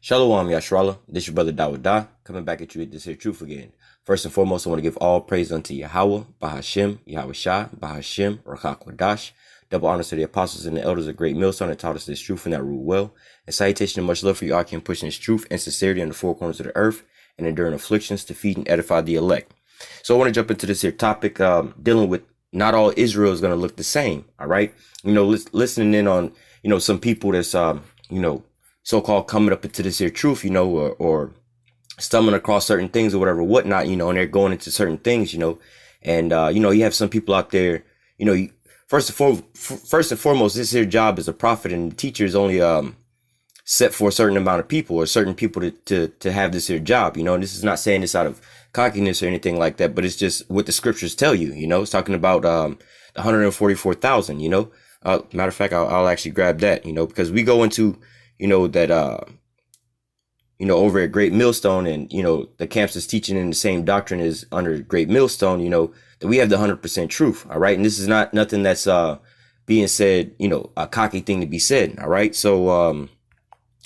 Shalom, Yashrallah. This your brother Dawadah, coming back at you with this here truth again. First and foremost, I want to give all praise unto Yahawah, Bahashem, YAHAWASHI, Bahashem, Rakakwadash. Double honors to the apostles and the elders of Great Millstone that taught us this truth and that rule well. And salutation and much love for you all can pushing this truth and sincerity in the four corners of the earth and enduring afflictions to feed and edify the elect. So I want to jump into this here topic, dealing with not all Israel is going to look the same. All right. Listening in on, some people that's, so-called coming up into this here truth, or stumbling across certain things or whatever, whatnot, and they're going into certain things, and, you have some people out there, first and foremost, this here job as a prophet and teacher is only, set for a certain amount of people or certain people to have this here job, and this is not saying this out of cockiness or anything like that, but it's just what the scriptures tell you, it's talking about, the 144,000, matter of fact, I'll actually grab that, because we go into, that, over at Great Millstone and, the camps is teaching in the same doctrine as under Great Millstone, that we have the 100% truth. All right. And this is not nothing that's, being said, a cocky thing to be said. All right. So,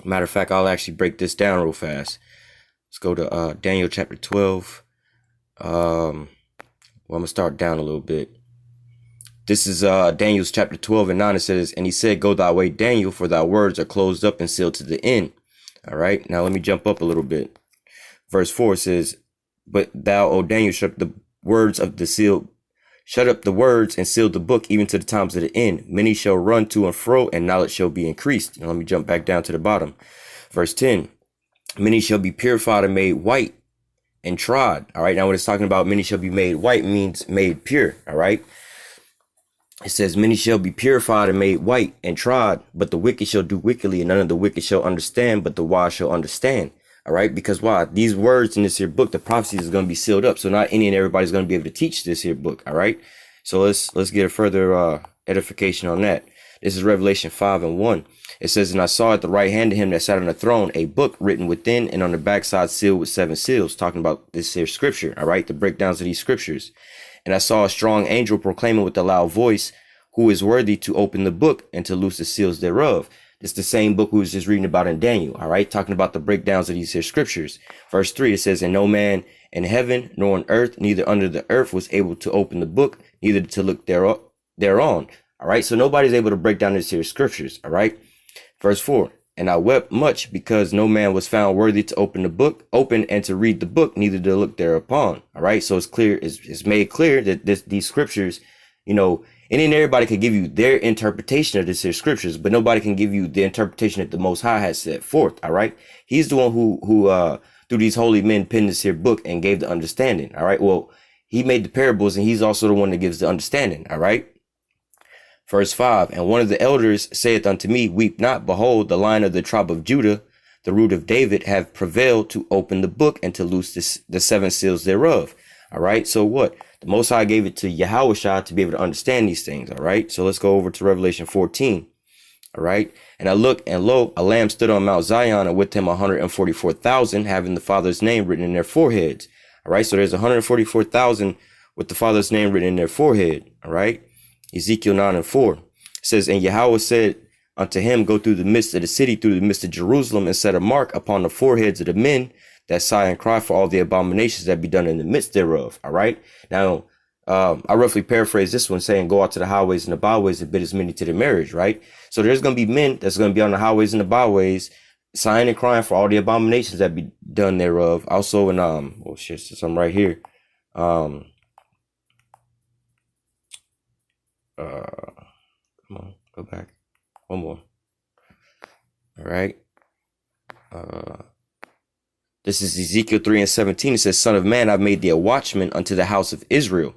matter of fact, I'll actually break this down real fast. Let's go to, Daniel chapter 12. I'm gonna start down a little bit. This is Daniel's chapter 12 and 9. It says, and he said, go thy way, Daniel, for thy words are closed up and sealed to the end. All right. Now let me jump up a little bit. Verse 4 says, but thou, O Daniel, shut up the words and seal the book even to the times of the end. Many shall run to and fro, and knowledge shall be increased. Now let me jump back down to the bottom. Verse 10, many shall be purified and made white and trod. All right. Now when it's talking about many shall be made white means made pure. All right. It says, many shall be purified and made white and trod, but the wicked shall do wickedly, and none of the wicked shall understand, but the wise shall understand. All right. Because why? These words in this here book, the prophecies is going to be sealed up. So not any and everybody's going to be able to teach this here book. All right. So let's get a further edification on that. This is Revelation 5 and 1. It says, and I saw at the right hand of him that sat on the throne a book written within and on the backside sealed with 7 seals, talking about this here scripture. All right. The breakdowns of these scriptures. And I saw a strong angel proclaiming with a loud voice, who is worthy to open the book and to loose the seals thereof. It's the same book we was just reading about in Daniel. All right. Talking about the breakdowns of these here scriptures. Verse 3, it says, and no man in heaven nor on earth, neither under the earth was able to open the book, neither to look thereon. All right. So nobody's able to break down these here scriptures. All right. Verse 4, and I wept much because no man was found worthy to open and to read the book, neither to look thereupon. All right. So it's clear, it's made clear that these scriptures, and everybody can give you their interpretation of this here scriptures, but nobody can give you the interpretation that the Most High has set forth. All right. He's the one who through these holy men penned this here book and gave the understanding. All right. Well, he made the parables and he's also the one that gives the understanding. All right. Verse 5, and one of the elders saith unto me, weep not, behold, the Lion of the tribe of Judah, the root of David, have prevailed to open the book and to loose the 7 seals thereof. All right. So what? The Most High gave it to YAHAWASHI to be able to understand these things. All right. So let's go over to Revelation 14. All right. And I looked, and lo, a lamb stood on Mount Zion, and with him 144,000, having the Father's name written in their foreheads. All right. So there's 144,000 with the Father's name written in their forehead. All right. Ezekiel 9 and 4 says, and Yahweh said unto him, go through the midst of the city, through the midst of Jerusalem, and set a mark upon the foreheads of the men that sigh and cry for all the abominations that be done in the midst thereof. All right. Now, I roughly paraphrase this one saying, go out to the highways and the byways and bid as many to the marriage. Right. So there's going to be men that's going to be on the highways and the byways, sighing and crying for all the abominations that be done thereof. Also in, oh shit, so I'm right here. Come on, go back. One more. All right. This is Ezekiel 3 and 17. It says, son of man, I've made thee a watchman unto the house of Israel.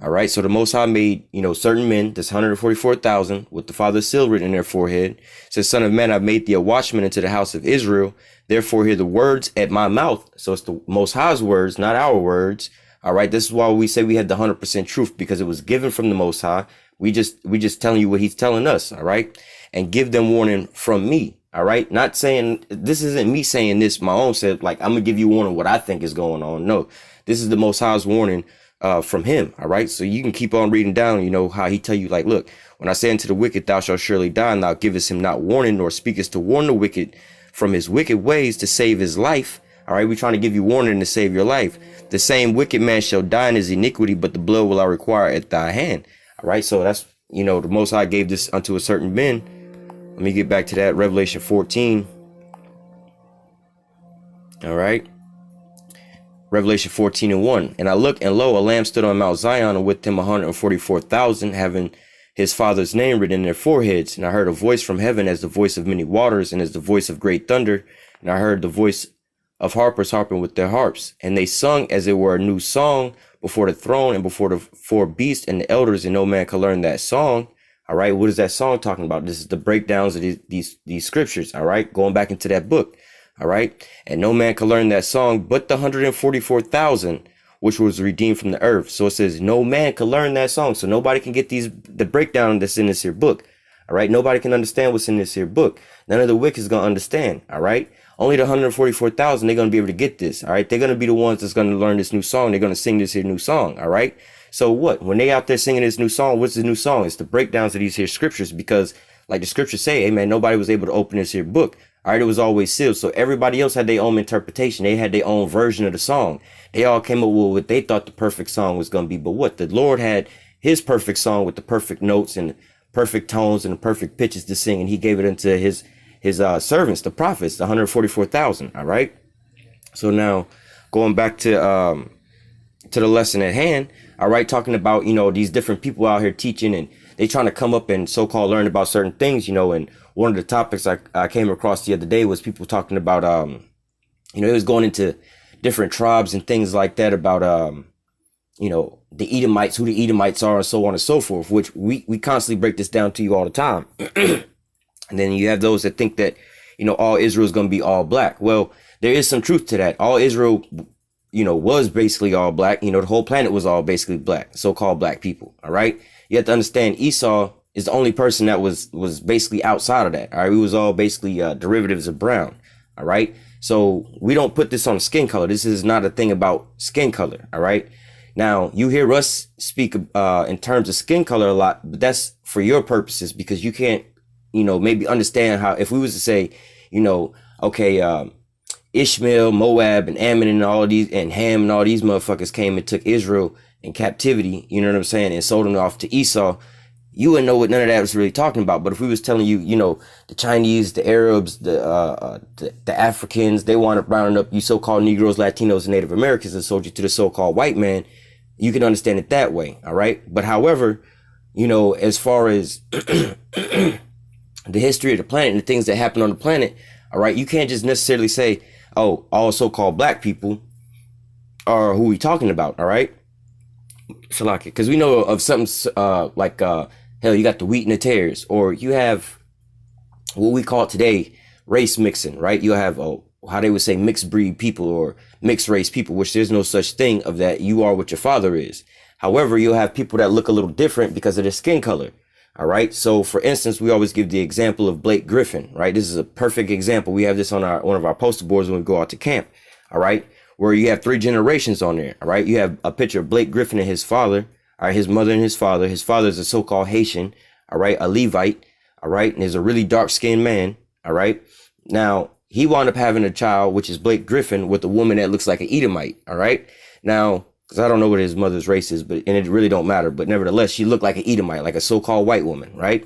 All right. So the Most High made, certain men, this 144,000 with the Father's seal written in their forehead. It says, son of man, I've made thee a watchman into the house of Israel. Therefore hear the words at my mouth. So it's the Most High's words, not our words. All right. This is why we say we had the 100% truth, because it was given from the Most High. We just telling you what he's telling us. All right. And give them warning from me. All right. Not saying, this isn't me saying this my own self, like I'm gonna give you warning what I think is going on. No, this is the Most High's warning from him. All right. So you can keep on reading down, how he tell you, like, look, when I say unto the wicked, thou shalt surely die, and thou givest him not warning, nor speakest to warn the wicked from his wicked ways to save his life. All right, we're trying to give you warning to save your life. The same wicked man shall die in his iniquity, but the blood will I require at thy hand. All right, so that's, the Most High gave this unto a certain men. Let me get back to that. Revelation 14. All right. Revelation 14:1. And I looked, and lo, a lamb stood on Mount Zion, and with him 144,000, having his father's name written in their foreheads. And I heard a voice from heaven as the voice of many waters, and as the voice of great thunder. And I heard the voice of harpers harping with their harps. And they sung as it were a new song before the throne and before the four beasts and the elders, and no man could learn that song. All right, what is that song talking about? This is the breakdowns of these scriptures. All right, going back into that book. All right, and no man can learn that song but the 144,000 which was redeemed from the earth. So it says no man can learn that song. So nobody can get the breakdown that's in this here book. All right, nobody can understand what's in this here book. None of the wicked is gonna understand. All right, only the 144,000 they're gonna be able to get this. All right, they're gonna be the ones that's gonna learn this new song. They're gonna sing this here new song. All right, so what? When they out there singing this new song, what's the new song? It's the breakdowns of these here scriptures, because like the scriptures say, hey man, nobody was able to open this here book. All right, it was always sealed. So everybody else had their own interpretation. They had their own version of the song. They all came up with what they thought the perfect song was going to be. But what? The Lord had his perfect song with the perfect notes and perfect tones and the perfect pitches to sing. And he gave it unto his servants, the prophets, the 144,000. All right. So now going back to the lesson at hand. All right. Talking about, these different people out here teaching, and they trying to come up and so-called learn about certain things, and one of the topics I came across the other day was people talking about, it was going into different tribes and things like that about, the Edomites, who the Edomites are, and so on and so forth, which we constantly break this down to you all the time. And then you have those that think that, all Israel is going to be all black. Well, there is some truth to that. All Israel, was basically all black. The whole planet was all basically black, so-called black people. All right. You have to understand Esau is the only person that was basically outside of that. All right. We was all basically derivatives of brown. All right. So we don't put this on skin color. This is not a thing about skin color. All right. Now you hear us speak in terms of skin color a lot, but that's for your purposes, because you can't, maybe understand how, if we was to say, okay, Ishmael, Moab, and Ammon, and all of these, and Ham, and all these motherfuckers came and took Israel in captivity, you know what I'm saying, and sold them off to Esau, you wouldn't know what none of that was really talking about. But if we was telling you, the Chinese, the Arabs, the Africans, they wound up rounding up you so-called Negroes, Latinos, and Native Americans and sold you to the so-called white man, you can understand it that way. All right. But however, as far as the history of the planet and the things that happen on the planet, all right, you can't just necessarily say, oh, all so-called black people are who we talking about. All right. Shalaka, because we know of something like hell, you got the wheat and the tares, or you have what we call today race mixing, right? You have how they would say mixed breed people or mixed race people, which there's no such thing of that. You are what your father is. However, you'll have people that look a little different because of their skin color. All right. So for instance, we always give the example of Blake Griffin, right? This is a perfect example. We have this on one of our poster boards when we go out to camp. All right. Where you have 3 generations on there. All right. You have a picture of Blake Griffin and his father, all right, his mother and his father. His father is a so-called Haitian. All right. A Levite. All right. And is a really dark skinned man. All right. Now he wound up having a child, which is Blake Griffin, with a woman that looks like an Edomite. All right. Now, because I don't know what his mother's race is, and it really don't matter. But nevertheless, she looked like an Edomite, like a so-called white woman. Right.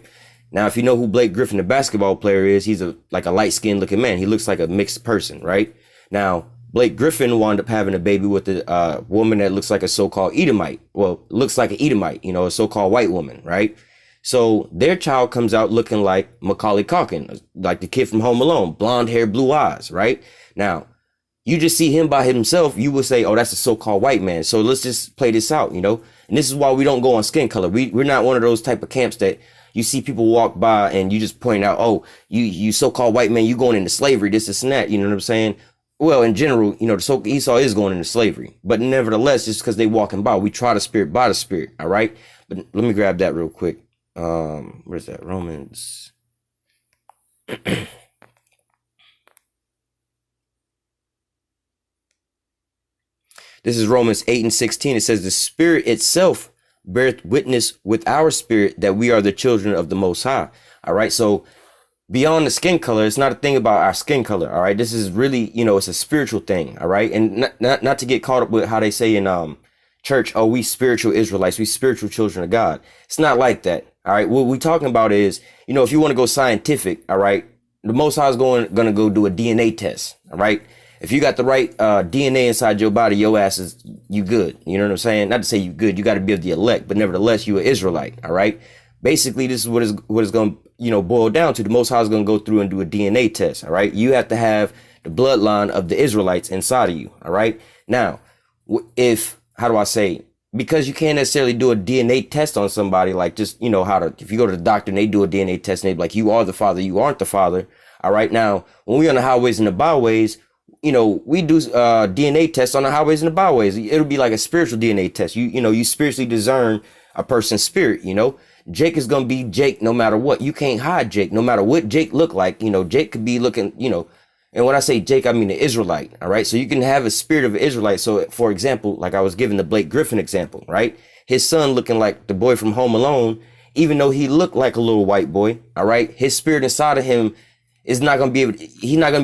Now, if you know who Blake Griffin, the basketball player, is, he's like a light skinned looking man. He looks like a mixed person. Right. Now, Blake Griffin wound up having a baby with a woman that looks like a so-called Edomite. Well, looks like an Edomite, a so-called white woman, right? So their child comes out looking like Macaulay Culkin, like the kid from Home Alone, blonde hair, blue eyes, right? Now, you just see him by himself, you would say, oh, that's a so-called white man. So let's just play this out, And this is why we don't go on skin color. We're not one of those type of camps that you see people walk by and you just point out, oh, you so-called white man, you going into slavery, this and that, you know what I'm saying? Well, in general, Esau is going into slavery, but nevertheless, just because they walking by, we try the spirit by the spirit. All right. But let me grab that real quick. Where's that? Romans. This is Romans 8:16. It says the spirit itself beareth witness with our spirit that we are the children of the Most High. All right. So beyond the skin color, it's not a thing about our skin color. All right. This is really, it's a spiritual thing. All right. And not to get caught up with how they say in church, oh, we spiritual Israelites, we spiritual children of God. It's not like that. All right. What we're talking about is, if you want to go scientific, all right, the Most High is going to go do a DNA test. All right. If you got the right DNA inside your body, your ass is, you good. You know what I'm saying? Not to say you good. You got to be of the elect, but nevertheless, you an Israelite. All right. Basically, this is what is going to, boil down to. The Most High is going to go through and do a DNA test. All right. You have to have the bloodline of the Israelites inside of you. All right. Now, how do I say? Because you can't necessarily do a DNA test on somebody, like just, if you go to the doctor and they do a DNA test and they be like, you are the father, you aren't the father. All right. Now, when we're on the highways and the byways, we do DNA tests on the highways and the byways. It'll be like a spiritual DNA test. You spiritually discern a person's spirit. Jake is going to be Jake no matter what. You can't hide Jake no matter what Jake look like. Jake could be looking, and when I say Jake, I mean the Israelite. All right. So you can have a spirit of an Israelite. So for example, like I was giving the Blake Griffin example, right? His son looking like the boy from Home Alone, even though he looked like a little white boy. All right. His spirit inside of him he's not going to be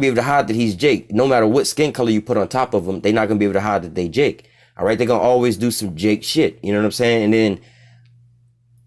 able to hide that he's Jake. No matter what skin color you put on top of him, they're not going to be able to hide that they Jake. All right. They're going to always do some Jake shit. You know what I'm saying? And then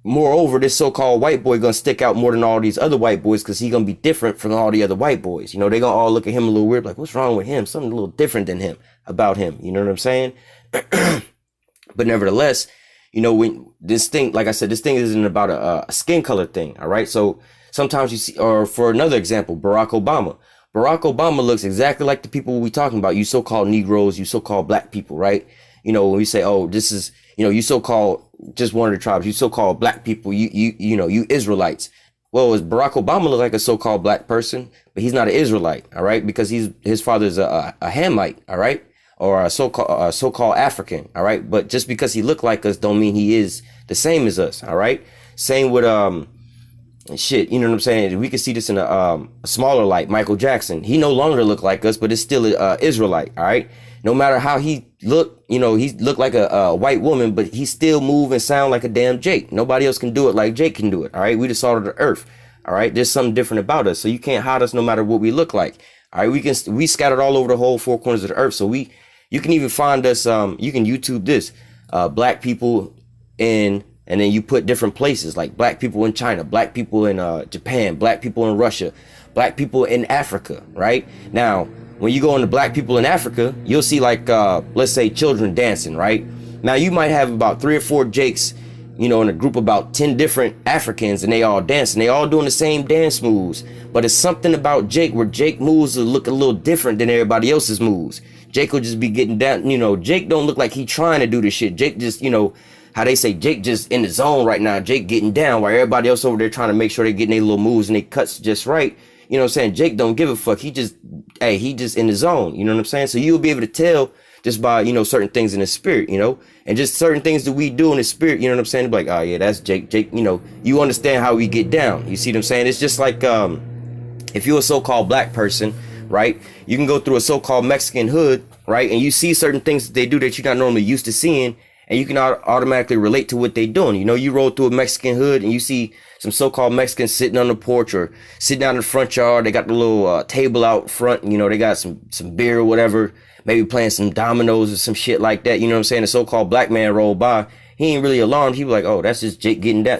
moreover, this so-called white boy going to stick out more than all these other white boys because he's going to be different from all the other white boys. They're going to all look at him a little weird, like, what's wrong with him? Something a little different than him about him. You know what I'm saying? But nevertheless, when this thing, like I said, this thing isn't about a skin color thing. All right. So sometimes you see, or for another example, Barack Obama. Barack Obama looks exactly like the people we talking about. You so-called Negroes, you so-called black people, right? When we say, oh, this is, you so-called just one of the tribes, you so-called black people, you Israelites. Well, does Barack Obama look like a so-called black person? But he's not an Israelite, all right? Because his father's a Hamite, all right? Or a so-called African, all right? But just because he look like us don't mean he is the same as us, all right? Same with shit, you know what I'm saying? We can see this in a smaller light. Michael Jackson, he no longer look like us, but it's still a Israelite, all right? No matter how he look, he look like a white woman, but he still move and sound like a damn Jake. Nobody else can do it like Jake can do it, all right? We the salt of the earth, all right? There's something different about us, so you can't hide us no matter what we look like, all right? We scattered all over the whole four corners of the earth, so you can even find us, you can YouTube this, black people and then you put different places like black people in China, black people in Japan, black people in Russia, black people in Africa, right? Now, when you go into black people in Africa, you'll see like, let's say children dancing, right? Now you might have about 3 or 4 Jakes, in a group about 10 different Africans and they all dancing. They all doing the same dance moves, but it's something about Jake where Jake moves will look a little different than everybody else's moves. Jake will just be getting down, Jake don't look like he trying to do this shit. Jake just, how they say Jake just in the zone right now. Jake getting down while everybody else over there trying to make sure they're getting their little moves and they cuts just right. You know what I'm saying? Jake don't give a fuck. He just in the zone. You know what I'm saying? So you'll be able to tell just by, certain things in the spirit, and just certain things that we do in the spirit. You know what I'm saying? Like, oh yeah, that's Jake. Jake, you understand how we get down. You see what I'm saying? It's just like, if you're a so-called black person, right? You can go through a so-called Mexican hood, right? And you see certain things that they do that you're not normally used to seeing. And you can automatically relate to what they're doing. You roll through a Mexican hood and you see some so-called Mexicans sitting on the porch or sitting out in the front yard. They got the little table out front. They got some beer or whatever, maybe playing some dominoes or some shit like that. You know what I'm saying? A so-called black man rolled by. He ain't really alarmed. He be like, oh, that's just Jake getting down.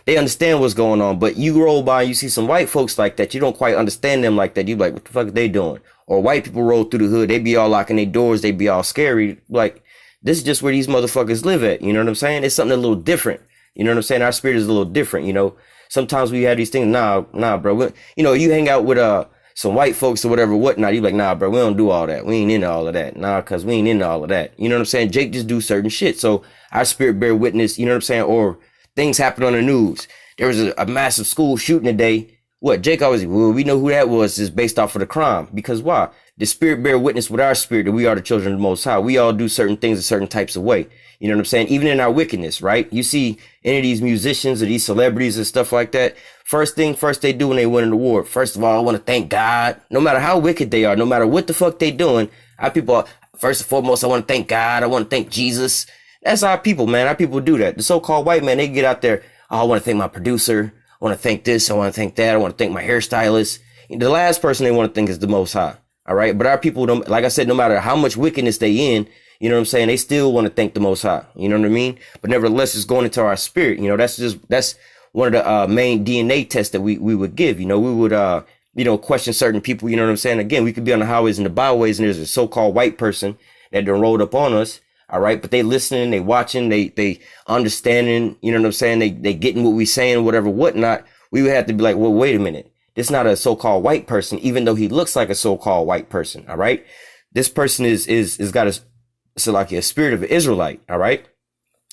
They understand what's going on. But you roll by and you see some white folks like that. You don't quite understand them like that. You be like, what the fuck are they doing? Or white people roll through the hood. They be all locking their doors. They be all scary. Like, this is just where these motherfuckers live at. You know what I'm saying? It's something a little different. You know what I'm saying? Our spirit is a little different. Sometimes we have these things. Nah, bro. You hang out with some white folks or whatever, whatnot. You like, nah, bro, we don't do all that. We ain't into all of that. Nah, cause we ain't into all of that. You know what I'm saying? Jake just do certain shit. So our spirit bear witness. You know what I'm saying? Or things happen on the news. There was a massive school shooting today. What Jake always, well, we know who that was, just based off of the crime. Because why? The spirit bear witness with our spirit that we are the children of the Most High. We all do certain things a certain types of way. You know what I'm saying? Even in our wickedness, right? You see any of these musicians or these celebrities and stuff like that. First they do when they win an award. First of all, I want to thank God. No matter how wicked they are, no matter what the fuck they doing, our people, first and foremost, I want to thank God. I want to thank Jesus. That's our people, man. Our people do that. The so-called white man, they get out there. Oh, I want to thank my producer. I want to thank this, I want to thank that, I want to thank my hairstylist. The last person they want to thank is the Most High. All right. But our people don't, like I said, no matter how much wickedness they in, you know what I'm saying, they still want to thank the Most High. You know what I mean? But nevertheless, it's going into our spirit. You know, that's one of the main DNA tests that we would give. You know, we would question certain people. You know what I'm saying? Again, we could be on the highways and the byways, and there's a so-called white person that done rolled up on us. All right. But they listening, they watching, they understanding, you know what I'm saying? They getting what we saying, whatever, whatnot. We would have to be like, well, wait a minute. This is not a so-called white person, even though he looks like a so-called white person. All right. This person is got a spirit of an Israelite. All right.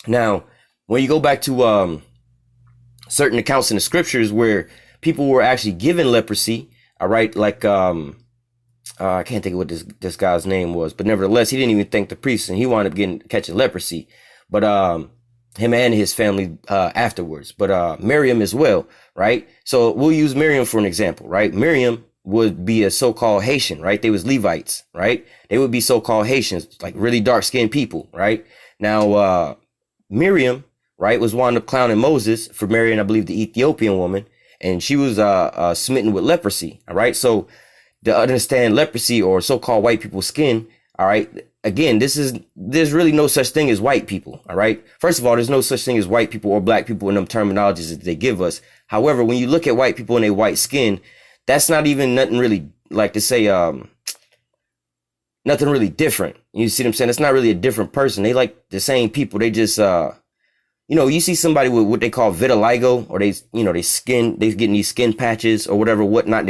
Now, when you go back to certain accounts in the scriptures where people were actually given leprosy. All right. Like I can't think of what this guy's name was, but nevertheless, he didn't even thank the priest and he wound up catching leprosy. But him and his family afterwards, but Miriam as well, right? So we'll use Miriam for an example, right? Miriam would be a so-called Haitian, right? They was Levites, right? They would be so-called Haitians, like really dark-skinned people, right? Now, Miriam, right, was wound up clowning Moses for marrying, I believe, the Ethiopian woman, and she was smitten with leprosy, all right? So to understand leprosy or so-called white people's skin, all right, again, there's really no such thing as white people. All right. First of all, there's no such thing as white people or black people in them terminologies that they give us. However, when you look at white people and their white skin, that's not even nothing really like to say, nothing really different. You see what I'm saying? It's not really a different person. They like the same people. They just, you see somebody with what they call vitiligo, or they getting these skin patches or whatever, whatnot.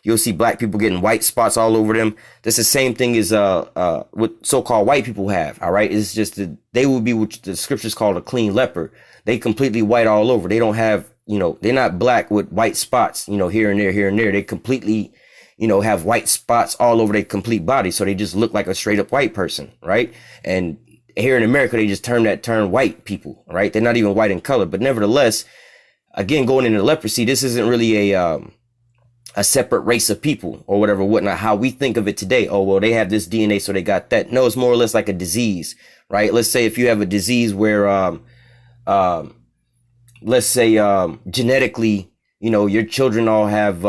You'll see black people getting white spots all over them. That's the same thing as what so-called white people have. All right. It's just that they will be what the scriptures call a clean leper. They completely white all over. They don't have, they're not black with white spots, here and there, here and there. They completely, have white spots all over their complete body. So they just look like a straight up white person. Right. And here in America, they just term white people. Right. They're not even white in color. But nevertheless, again, going into leprosy, this isn't really a separate race of people or whatever, whatnot, how we think of it today. Oh, well, they have this DNA, so they got that. No, it's more or less like a disease, right? Let's say if you have a disease where, let's say, genetically, your children all have,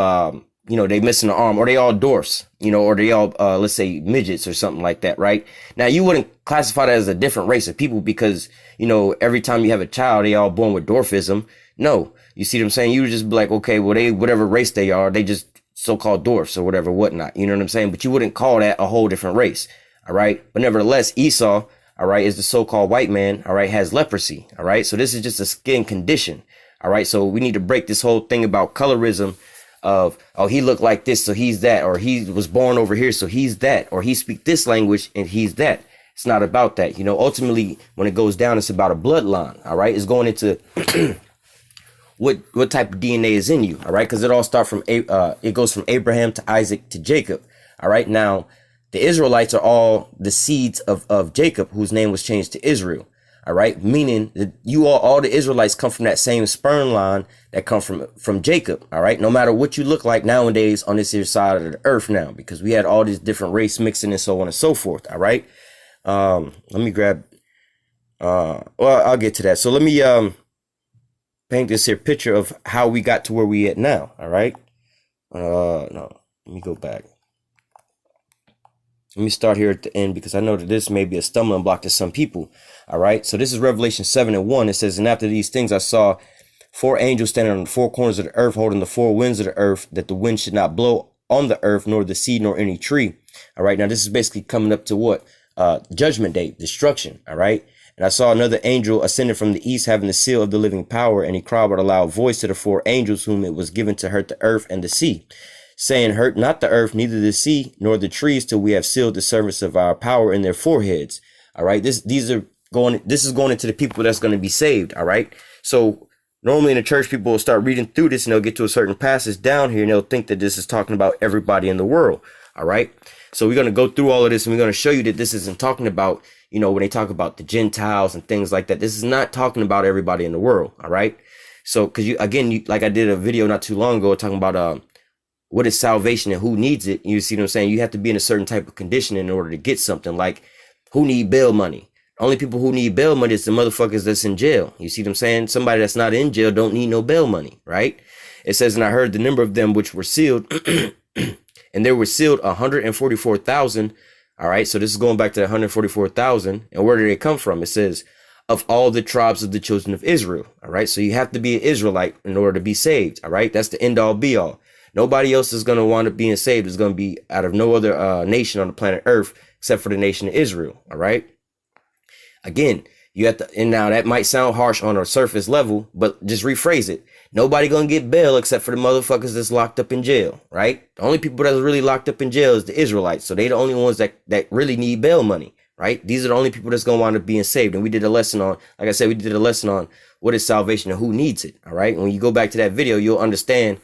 they missing an arm, or they all dwarfs, or they all, let's say midgets or something like that, right? Now, you wouldn't classify that as a different race of people because, every time you have a child, they all born with dwarfism. No, you see what I'm saying? You would just be like, okay, well, they, whatever race they are, they just so-called dwarfs or whatever, whatnot. You know what I'm saying? But you wouldn't call that a whole different race. All right. But nevertheless, Esau, all right, is the so-called white man. All right. Has leprosy. All right. So this is just a skin condition. All right. So we need to break this whole thing about colorism of, oh, he looked like this, so he's that, or he was born over here, so he's that, or he speak this language and he's that. It's not about that. Ultimately, when it goes down, it's about a bloodline. All right. It's going into what type of DNA is in you. All right. Because it all starts from it goes from Abraham to Isaac to Jacob. All right. Now, the Israelites are all the seeds of Jacob, whose name was changed to Israel. All right. Meaning that all the Israelites come from that same sperm line that come from Jacob. All right. No matter what you look like nowadays on this here side of the earth now, because we had all these different race mixing and so on and so forth. All right. Let me grab, I'll get to that. So let me, paint this here picture of how we got to where we at now. All right. No, let me go back. Let me start here at the end because I know that this may be a stumbling block to some people. All right. So this is Revelation 7:1. It says, and after these things, I saw 4 angels standing on the 4 corners of the earth, holding the 4 winds of the earth, that the wind should not blow on the earth, nor the sea, nor any tree. All right. Now this is basically coming up to what? Judgment day, destruction. All right. And I saw another angel ascending from the east, having the seal of the living power. And he cried with a loud voice to the 4 angels whom it was given to hurt the earth and the sea, saying, hurt not the earth, neither the sea, nor the trees, till we have sealed the servants of our power in their foreheads. All right. This is going into the people that's going to be saved. All right. So normally in the church, people will start reading through this and they'll get to a certain passage down here and they'll think that this is talking about everybody in the world. All right. So we're going to go through all of this and we're going to show you that this isn't talking about, when they talk about the Gentiles and things like that. This is not talking about everybody in the world. All right. So because like I did a video not too long ago talking about what is salvation and who needs it. You see what I'm saying? You have to be in a certain type of condition in order to get something. Like, who need bail money? Only people who need bail money is the motherfuckers that's in jail. You see what I'm saying? Somebody that's not in jail don't need no bail money, right? It says, and I heard the number of them which were sealed, and there were sealed 144,000. All right, so this is going back to 144,000. And where did it come from? It says, of all the tribes of the children of Israel. All right, so you have to be an Israelite in order to be saved. All right, that's the end all be all. Nobody else is going to wind up being saved. It's going to be out of no other nation on the planet Earth except for the nation of Israel. All right. Again, you have to, and now that might sound harsh on a surface level, but just rephrase it. Nobody gonna get bail except for the motherfuckers that's locked up in jail, right? The only people that's really locked up in jail is the Israelites. So they the only ones that really need bail money, right? These are the only people that's gonna wind up being saved. And we did a lesson on, like I said, we did a lesson on what is salvation and who needs it. All right. When you go back to that video, you'll understand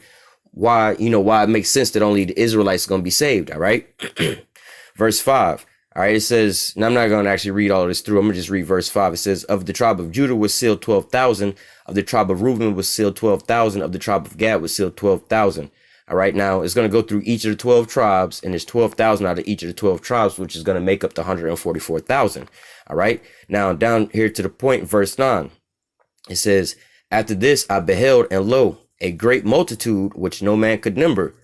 why, why it makes sense that only the Israelites are gonna be saved. All right. Verse 5. All right, it says, and I'm not going to actually read all of this through. I'm going to just read verse 5. It says, of the tribe of Judah was sealed 12,000. Of the tribe of Reuben was sealed 12,000. Of the tribe of Gad was sealed 12,000. All right, now it's going to go through each of the 12 tribes, and there's 12,000 out of each of the 12 tribes, which is going to make up the 144,000. All right, now down here to the point, verse 9, it says, after this I beheld, and lo, a great multitude, which no man could number.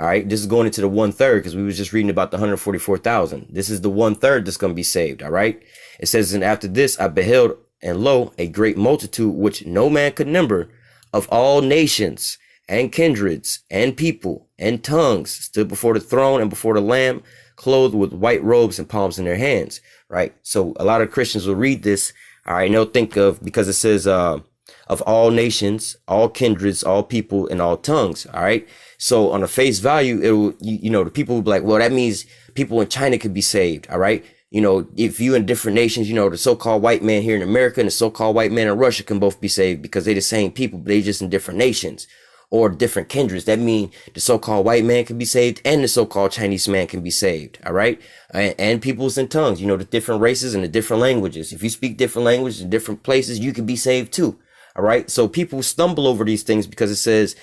All right, this is going into the 1/3 because we was just reading about the 144,000. This is the 1/3 that's going to be saved. All right, it says, and after this I beheld, and lo, a great multitude which no man could number, of all nations and kindreds and people and tongues, stood before the throne and before the Lamb, clothed with white robes and palms in their hands. Right. So a lot of Christians will read this. All right, and they'll think of, because it says of all nations, all kindreds, all people, and all tongues. All right. So on a face value, it will, the people will be like, well, that means people in China could be saved. All right. If you in different nations, the so-called white man here in America and the so-called white man in Russia can both be saved because they're the same people, but they just in different nations or different kindreds. That means the so-called white man can be saved and the so-called Chinese man can be saved. All right. And peoples and tongues, the different races and the different languages. If you speak different languages in different places, you can be saved too. All right. So people stumble over these things because it says,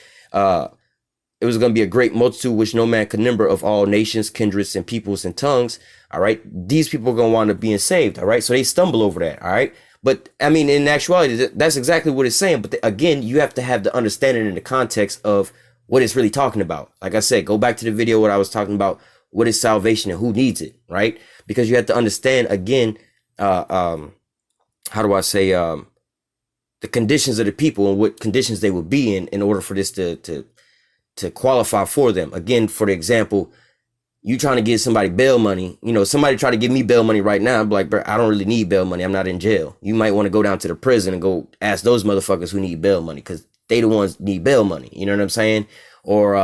it was going to be a great multitude which no man could number, of all nations, kindreds, and peoples and tongues. All right. These people are going to wind up being saved. All right. So they stumble over that. All right. But I mean, in actuality, that's exactly what it's saying. But again, you have to have the understanding in the context of what it's really talking about. Like I said, go back to the video where I was talking about what is salvation and who needs it. Right. Because you have to understand, again, how do I say, the conditions of the people and what conditions they will be in order for this to qualify for them. Again, for the example, you trying to give somebody bail money, somebody try to give me bail money right now. I'm like, bro, I don't really need bail money. I'm not in jail. You might want to go down to the prison and go ask those motherfuckers who need bail money because they the ones need bail money. You know what I'm saying? Or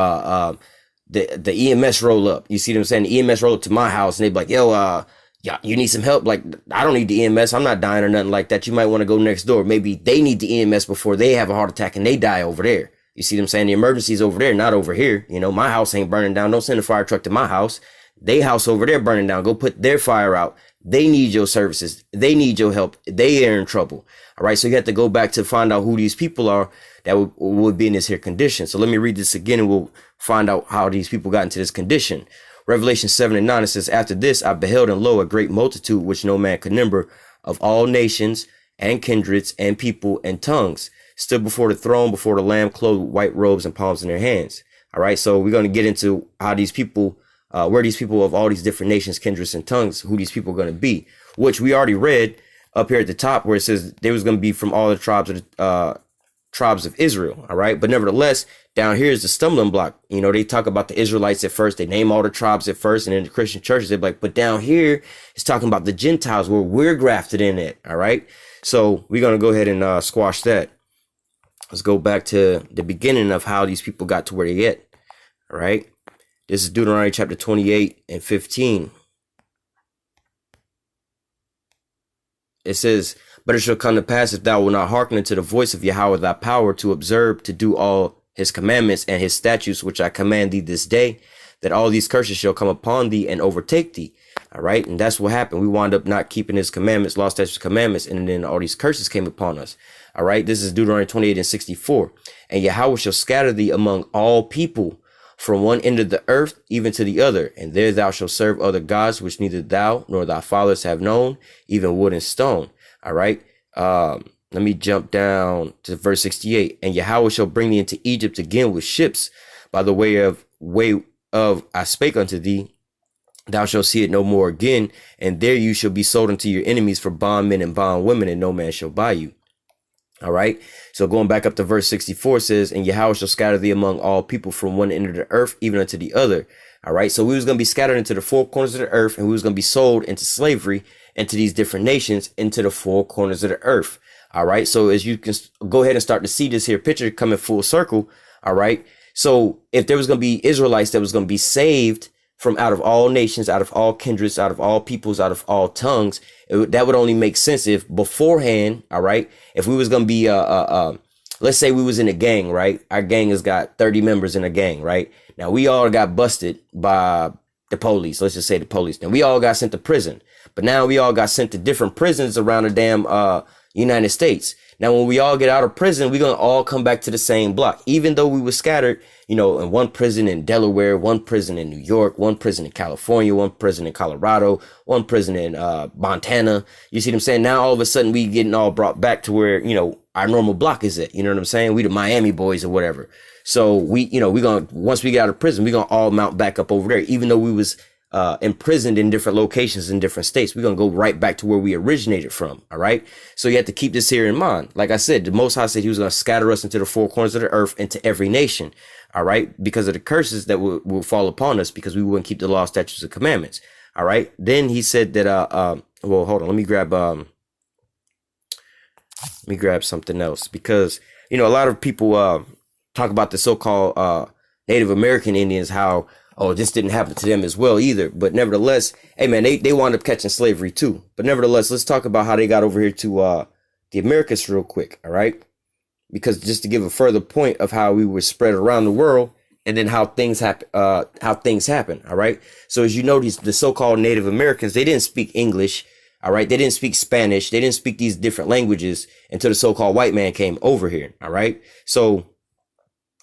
the EMS roll up. You see what I'm saying? The EMS roll up to my house and they be like, yo, yeah, you need some help. Like, I don't need the EMS. I'm not dying or nothing like that. You might want to go next door. Maybe they need the EMS before they have a heart attack and they die over there. You see what I'm saying? The emergency's over there, not over here. My house ain't burning down. Don't send a fire truck to my house. They house over there burning down. Go put their fire out. They need your services. They need your help. They are in trouble. All right. So you have to go back to find out who these people are that would be in this here condition. So let me read this again and we'll find out how these people got into this condition. Revelation 7:9, it says, after this I beheld, and lo, a great multitude which no man could number, of all nations and kindreds and people and tongues, stood before the throne, before the Lamb, clothed with white robes and palms in their hands. All right. So we're going to get into how these people, where these people of all these different nations, kindreds, and tongues, who these people are going to be, which we already read up here at the top where it says they was going to be from all the tribes of Israel. All right. But nevertheless, down here is the stumbling block. They talk about the Israelites at first. They name all the tribes at first. And in the Christian churches, they're like, but down here it's talking about the Gentiles where we're grafted in it. All right. So we're going to go ahead and squash that. Let's go back to the beginning of how these people got to where they get. All right. This is Deuteronomy chapter 28 and 15. It says, but it shall come to pass, if thou wilt not hearken unto the voice of Yahweh thy power, to observe, to do all his commandments and his statutes, which I command thee this day, that all these curses shall come upon thee and overtake thee. All right. And that's what happened. We wound up not keeping his commandments, lost his commandments, and then all these curses came upon us. All right. This is Deuteronomy 28 and 64. And Yahweh shall scatter thee among all people, from one end of the earth even to the other, and there thou shalt serve other gods which neither thou nor thy fathers have known, even wood and stone. All right. Let me jump down to verse 68. And Yahweh shall bring thee into Egypt again with ships by the way of I spake unto thee. Thou shalt see it no more again, and there you shall be sold unto your enemies for bondmen and bondwomen, and no man shall buy you. All right. So going back up to verse 64 says, and Yahweh shall scatter thee among all people from one end of the earth even unto the other. All right. So we was going to be scattered into the four corners of the earth, and we was going to be sold into slavery into these different nations into the four corners of the earth. All right. So as you can go ahead and start to see this here picture coming full circle. All right. So if there was going to be Israelites that was going to be saved from out of all nations, out of all kindreds, out of all peoples, out of all tongues, that would only make sense if beforehand, all right, if we was going to be, let's say we was in a gang, right? Our gang has got 30 members in a gang, right? Now we all got busted by the police. Let's just say the police. Now we all got sent to prison, but now we all got sent to different prisons around the damn, United States. Now, when we all get out of prison, we're going to all come back to the same block, even though we were scattered, you know, in one prison in Delaware, one prison in New York, one prison in California, one prison in Colorado, one prison in Montana. You see what I'm saying? Now, all of a sudden, we getting all brought back to where, you know, our normal block is at. You know what I'm saying? We the Miami boys or whatever. So we, you know, we're going to, once we get out of prison, we're going to all mount back up over there, even though we was imprisoned in different locations in different states. We're going to go right back to where we originated from. All right. So you have to keep this here in mind. Like I said, the Most High said he was going to scatter us into the four corners of the earth, into every nation. All right. Because of the curses that will fall upon us because we wouldn't keep the law, statutes, and commandments. All right. Then he said that, well, hold on. Let me grab something else because, you know, a lot of people talk about the so-called Native American Indians, how, oh, this didn't happen to them as well either. But nevertheless, hey, man, they wound up catching slavery, too. But nevertheless, let's talk about how they got over here to the Americas real quick. All right. Because just to give a further point of how we were spread around the world and then how things happen. All right. So as you know, the so-called Native Americans, they didn't speak English. All right. They didn't speak Spanish. They didn't speak these different languages until the so-called white man came over here. All right. So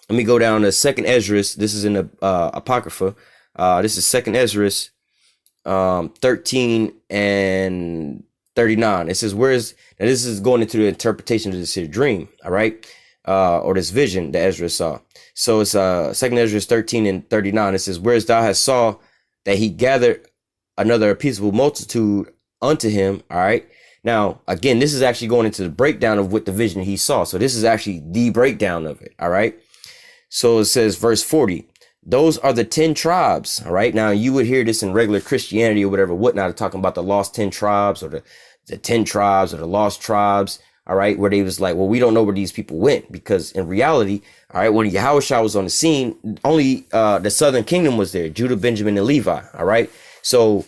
let me go down to Second Esdras. This is in the Apocrypha. This is Second Esdras 13 and 39. It says, now this is going into the interpretation of this here dream, all right? Or this vision that Ezra saw. So it's Second Esdras 13 and 39. It says, whereas thou hast saw that he gathered another peaceable multitude unto him, all right? Now, again, this is actually going into the breakdown of what the vision he saw. So this is actually the breakdown of it, all right? So it says, verse 40, those are the 10 tribes. All right. Now you would hear this in regular Christianity or whatever, whatnot, talking about the lost 10 tribes or the 10 tribes or the lost tribes. All right. Where they was like, well, we don't know where these people went, because in reality, all right, when YAHAWASHI was on the scene, only the southern kingdom was there, Judah, Benjamin, and Levi. All right. So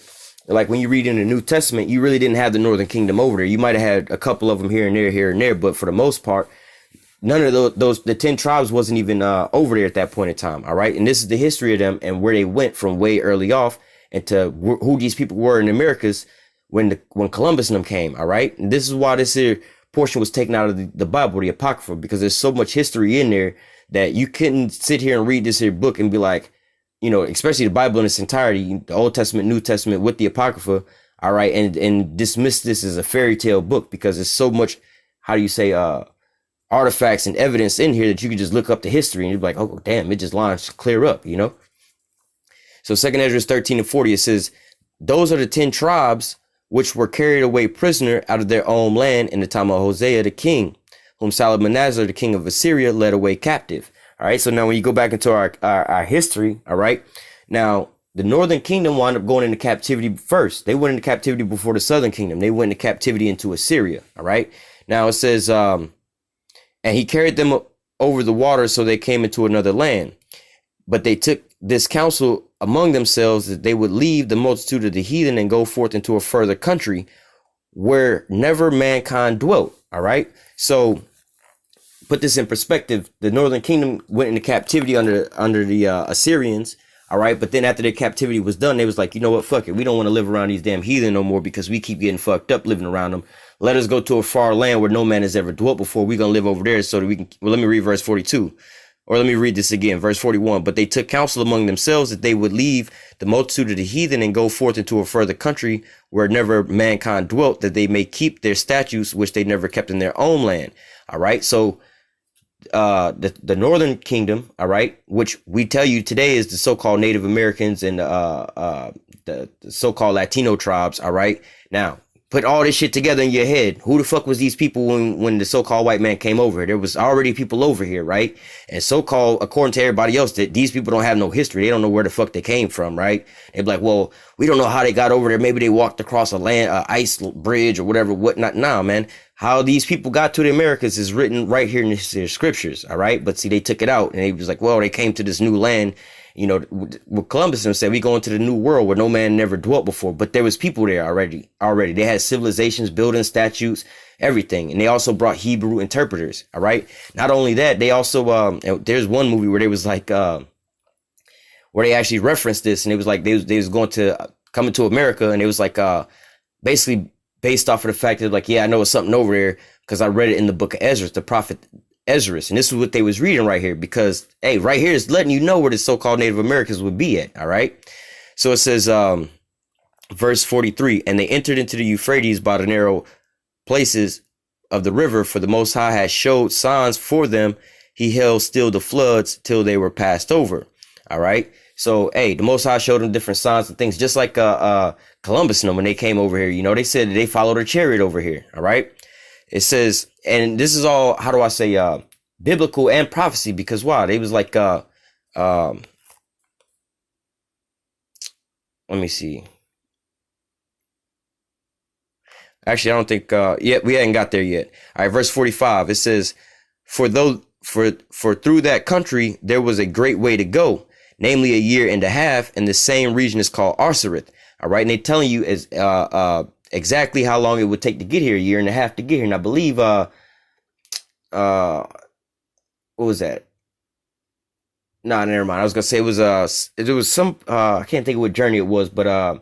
like when you read in the New Testament, you really didn't have the northern kingdom over there. You might have had a couple of them here and there. But for the most part, none of the 10 tribes wasn't even over there at that point in time. All right. And this is the history of them and where they went from way early off and to who these people were in the Americas when Columbus and them came. All right. And this is why this here portion was taken out of the Bible, the Apocrypha, because there's so much history in there that you couldn't sit here and read this here book and be like, you know, especially the Bible in its entirety, the Old Testament, New Testament with the Apocrypha. All right. And dismiss this as a fairy tale book because there's so much, how do you say, artifacts and evidence in here that you can just look up the history and you're like, oh, damn, it just lines clear up, you know? So Second Esdras 13 and 40, it says, those are the 10 tribes which were carried away prisoner out of their own land in the time of Hosea the king, whom Salmanasar, the king of Assyria, led away captive. All right. So now when you go back into our history, all right, now the northern kingdom wound up going into captivity first. They went into captivity before the southern kingdom. They went into captivity into Assyria. All right. Now it says, and he carried them over the water, so they came into another land. But they took this counsel among themselves that they would leave the multitude of the heathen and go forth into a further country where never mankind dwelt. All right. So put this in perspective. The northern kingdom went into captivity under the Assyrians. All right. But then after their captivity was done, they was like, you know what? Fuck it. We don't want to live around these damn heathen no more because we keep getting fucked up living around them. Let us go to a far land where no man has ever dwelt before. We're going to live over there so that we can. Well, let me read verse 42. Or let me read this again, verse 41. But they took counsel among themselves that they would leave the multitude of the heathen and go forth into a further country where never mankind dwelt, that they may keep their statutes, which they never kept in their own land. All right. So the northern kingdom, all right, which we tell you today is the so-called Native Americans and the so-called Latino tribes. All right. Now, put all this shit together in your head. Who the fuck was these people when the so-called white man came over here? There was already people over here, right? And so-called, according to everybody else, that these people don't have no history. They don't know where the fuck they came from, right? They'd be like, well, we don't know how they got over there. Maybe they walked across a ice bridge or whatever, whatnot. Nah, man. How these people got to the Americas is written right here in the scriptures, all right? But see, they took it out, and they was like, well, they came to this new land. You know, what Columbus said, we go into the new world where no man never dwelt before, but there was people there already. They had civilizations, buildings, statues, everything. And they also brought Hebrew interpreters. All right. Not only that, they also, there's one movie where they was like, where they actually referenced this, and it was like, they was going to come into America, and it was like, basically based off of the fact that like, yeah, I know it's something over there because I read it in the book of Ezra, the prophet Ezra, and this is what they was reading right here, because hey, right here is letting you know where the so-called Native Americans would be at. All right. So it says, verse 43, and they entered into the Euphrates by the narrow places of the river, for the Most High has showed signs for them. He held still the floods till they were passed over. All right. So, hey, the Most High showed them different signs and things, just like Columbus and them when they came over here. You know, they said that they followed a chariot over here. All right. It says, and this is all, how do I say, biblical and prophecy, because why? They was like, let me see. Actually, I don't think, we hadn't got there yet. All right, verse 45, it says, for through that country, there was a great way to go, namely a year and a half, and the same region is called Arsareth. All right, and they're telling you is, exactly how long it would take to get here, a year and a half to get here. And I believe, what was that? Nah, never mind. I was gonna say it was some, I can't think of what journey it was, but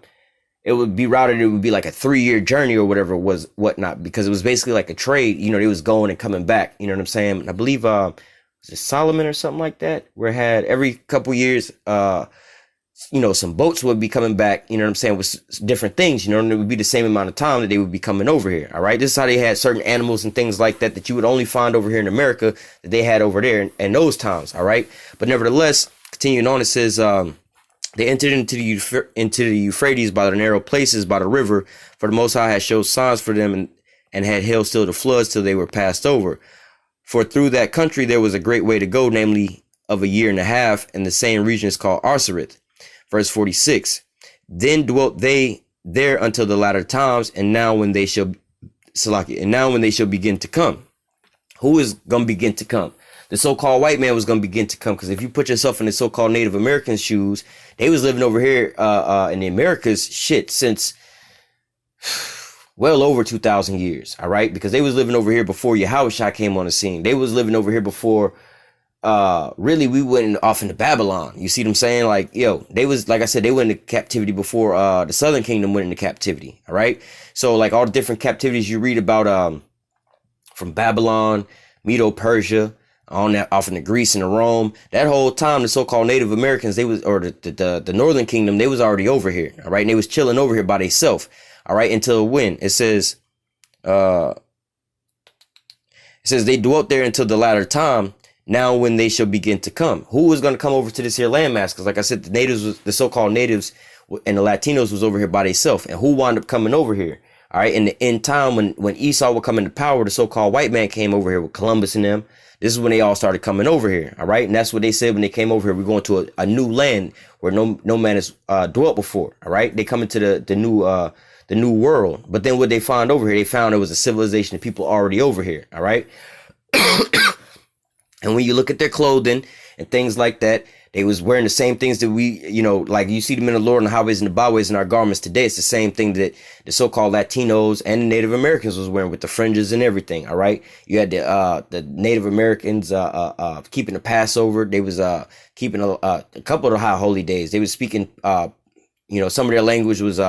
it would be routed. It would be like a 3-year journey or whatever it was, whatnot, because it was basically like a trade. You know, they was going and coming back. You know what I'm saying? And I believe, was it Solomon or something like that, where it had every couple years, you know, some boats would be coming back, you know what I'm saying, with different things, you know, and it would be the same amount of time that they would be coming over here. All right. This is how they had certain animals and things like that you would only find over here in America that they had over there in those times. All right. But nevertheless, continuing on, it says, they entered into the Euphrates by the narrow places by the river, for the Most High had showed signs for them and had held still the floods till they were passed over. For through that country, there was a great way to go, namely of a year and a half, and the same region is called Arsareth. Verse 46, then dwelt they there until the latter times, and now when they shall begin to come. Who is going to begin to come? The so-called white man was going to begin to come, because if you put yourself in the so-called Native American shoes, they was living over here in the Americas since well over 2,000 years. All right, because they was living over here before YAHAWASHI came on the scene. They was living over here before really we went off into Babylon. You see what I'm saying? Like, yo, they was, like I said, they went into captivity before the Southern Kingdom went into captivity. All right. So like all the different captivities you read about from Babylon, Medo-Persia, on that off into Greece and to Rome, that whole time the so-called Native Americans, they was, or the Northern Kingdom, they was already over here. All right. And they was chilling over here by themselves. All right. Until when? It says they dwelt there until the latter time. Now when they shall begin to come. Who is going to come over to this here landmass? Because like I said, the so-called natives and the Latinos was over here by themselves. And who wound up coming over here? All right. In the end time, when Esau would come into power, the so-called white man came over here with Columbus and them. This is when they all started coming over here. All right. And that's what they said when they came over here. We're going to a new land where no man has dwelt before. All right. They come into the new world. But then what they found over here, they found it was a civilization of people already over here. All right. And when you look at their clothing and things like that, they was wearing the same things that we, you know, like you see them in the Lord and the highways and the byways in our garments today. It's the same thing that the so-called Latinos and the Native Americans was wearing with the fringes and everything. All right. You had the Native Americans keeping the Passover. They was keeping a couple of the high holy days. They was speaking, you know, some of their language was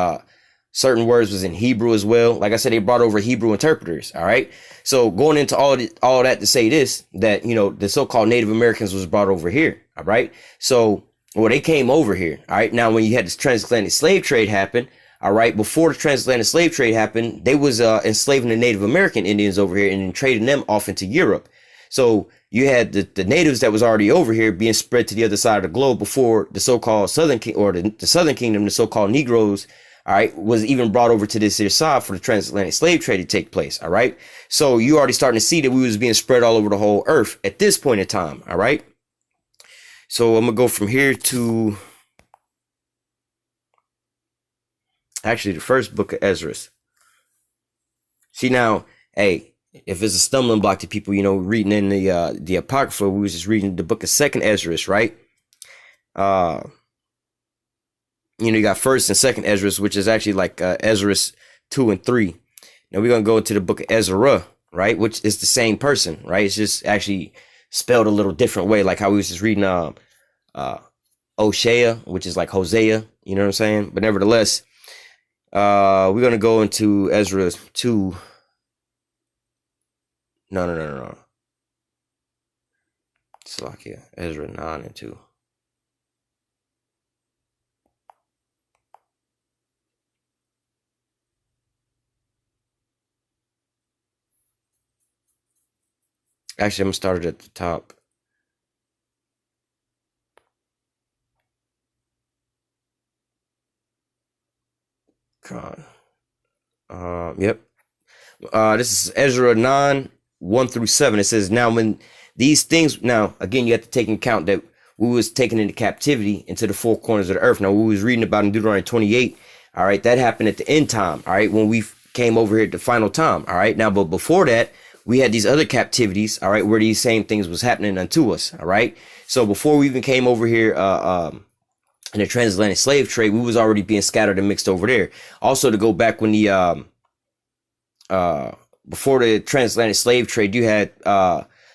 Certain words was in Hebrew as well. Like I said, they brought over Hebrew interpreters. All right. So going into all that to say this, that, you know, the so-called Native Americans was brought over here. All right. So, well, they came over here. All right. Now, when you had this transatlantic slave trade happen, all right, before the transatlantic slave trade happened, they was enslaving the Native American Indians over here and then trading them off into Europe. So you had the natives that was already over here being spread to the other side of the globe before the so-called Southern the Southern Kingdom, the so-called Negroes, all right, was even brought over to this here side for the transatlantic slave trade to take place. All right. So you already starting to see that we was being spread all over the whole earth at this point in time. All right. So I'm going to go from here to actually the first book of Ezra. See now, hey, if it's a stumbling block to people, you know, reading in the Apocrypha, we was just reading the book of Second Ezra, right? You know, you got First and Second Ezra, which is actually like Ezra 2 and 3. Now we're gonna go into the book of Ezra, right? Which is the same person, right? It's just actually spelled a little different way, like how we was just reading Oshea, which is like Hosea. You know what I'm saying? But nevertheless, we're gonna go into Ezra 2. No. Slakia, Ezra 9 and 2. Actually, I'm gonna start it at the top. God. Yep. This is Ezra 9, 1 through 7. It says, now when these things, now again, you have to take into account that we was taken into captivity into the four corners of the earth. Now we was reading about in Deuteronomy 28. All right. That happened at the end time. All right. When we came over here at the final time. All right. Now, but before that, we had these other captivities. All right. Where these same things was happening unto us. All right. So before we even came over here, in the transatlantic slave trade, we was already being scattered and mixed over there. Also, to go back when the before the transatlantic slave trade, you had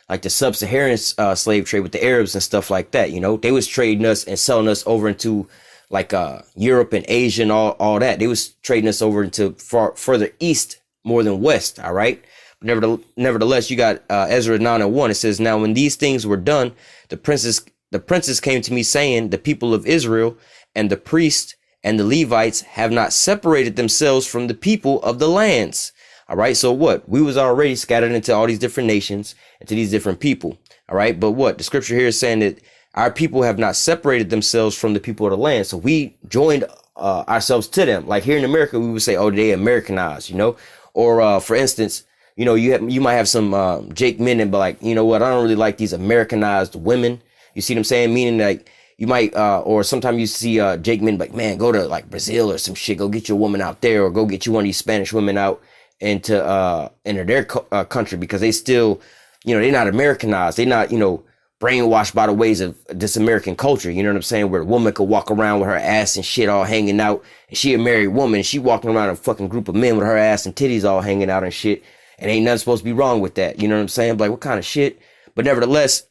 like the sub-Saharan slave trade with the Arabs and stuff like that. You know, they was trading us and selling us over into like Europe and Asia and all that. They was trading us over into further east more than west. All right. Nevertheless, you got Ezra 9 and 1. It says, now when these things were done, the princes came to me saying, the people of Israel and the priests and the Levites have not separated themselves from the people of the lands. All right. So what? We was already scattered into all these different nations, into these different people. All right. But what the scripture here is saying that our people have not separated themselves from the people of the land. So we joined ourselves to them. Like here in America, we would say, oh, they Americanized, you know, or for instance, you know, you might have some Jake men and be like, you know what? I don't really like these Americanized women. You see what I'm saying? Meaning like you might or sometimes you see Jake men like, man, go to like Brazil or some shit. Go get your woman out there, or go get you one of these Spanish women out into their country, because they still, you know, they're not Americanized. They're not, you know, brainwashed by the ways of this American culture. You know what I'm saying? Where a woman could walk around with her ass and shit all hanging out. And she a married woman. And she walking around a fucking group of men with her ass and titties all hanging out and shit. And ain't nothing supposed to be wrong with that. You know what I'm saying? Like, what kind of shit? But nevertheless,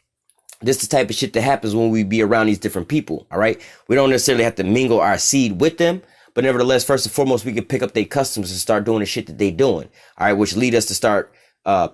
this is the type of shit that happens when we be around these different people. All right. We don't necessarily have to mingle our seed with them. But nevertheless, first and foremost, we can pick up their customs and start doing the shit that they doing. All right. Which lead us to start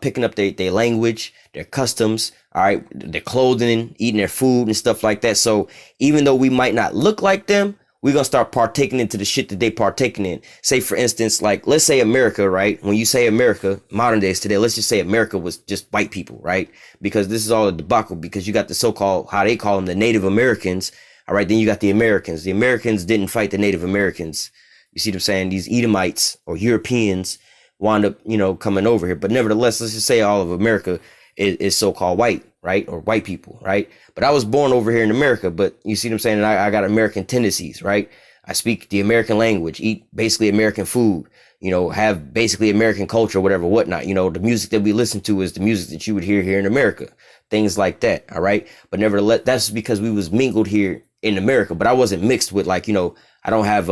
picking up their language, their customs, all right, their clothing, eating their food and stuff like that. So even though we might not look like them, we're going to start partaking into the shit that they partaking in. Say, for instance, like, let's say America, right? When you say America, modern days today, let's just say America was just white people, right? Because this is all a debacle, because you got the so-called, how they call them, the Native Americans. All right. Then you got the Americans. The Americans didn't fight the Native Americans. You see what I'm saying? These Edomites or Europeans wound up, you know, coming over here. But nevertheless, let's just say all of America is so-called white, right? Or white people, right? But I was born over here in America, but you see what I'm saying? And I got American tendencies, right? I speak the American language, eat basically American food, you know, have basically American culture, whatever, whatnot. You know, the music that we listen to is the music that you would hear here in America, things like that. All right. But nevertheless, that's because we was mingled here in America, but I wasn't mixed with, like, you know, I don't have,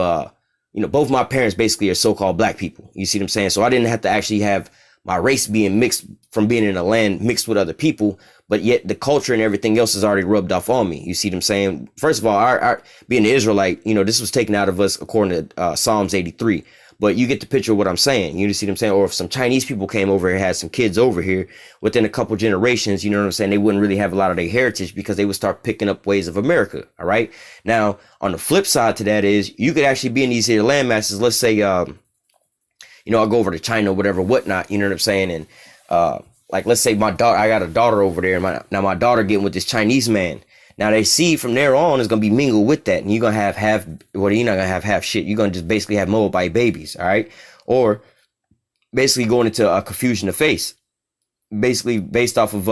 you know, both my parents basically are so-called black people. You see what I'm saying? So I didn't have to actually have my race being mixed from being in a land mixed with other people, but yet the culture and everything else is already rubbed off on me. You see what I'm saying? First of all, our being an Israelite, you know, this was taken out of us according to Psalms 83. but you get the picture of what I'm saying. You see what I'm saying? Or if some Chinese people came over here, had some kids over here, within a couple generations, you know what I'm saying, they wouldn't really have a lot of their heritage because they would start picking up ways of America. All right. Now, on the flip side to that is you could actually be in these here land masses. Let's say, I'll go over to China, whatever, whatnot. You know what I'm saying? And like, let's say my daughter, I got a daughter over there, and now my daughter getting with this Chinese man. Now they see from there on is gonna be mingled with that, and you're gonna have half. Well, you're not gonna have half shit. You're gonna just basically have Moabite babies, all right? Or basically going into a confusion of face, basically based off of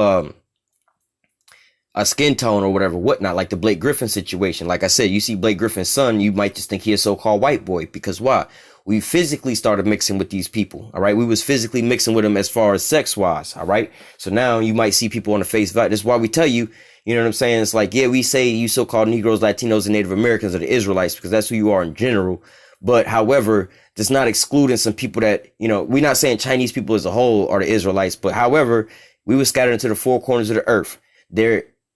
a skin tone or whatever, whatnot, like the Blake Griffin situation. Like I said, you see Blake Griffin's son, you might just think he a so-called white boy because why? We physically started mixing with these people, all right? We was physically mixing with them as far as sex-wise, all right? So now you might see people on the face value. That's why we tell you, you know what I'm saying? It's like, yeah, we say you so-called Negroes, Latinos, and Native Americans are the Israelites because that's who you are in general. But however, that's not excluding some people that, we're not saying Chinese people as a whole are the Israelites, but however, we were scattered into the four corners of the earth.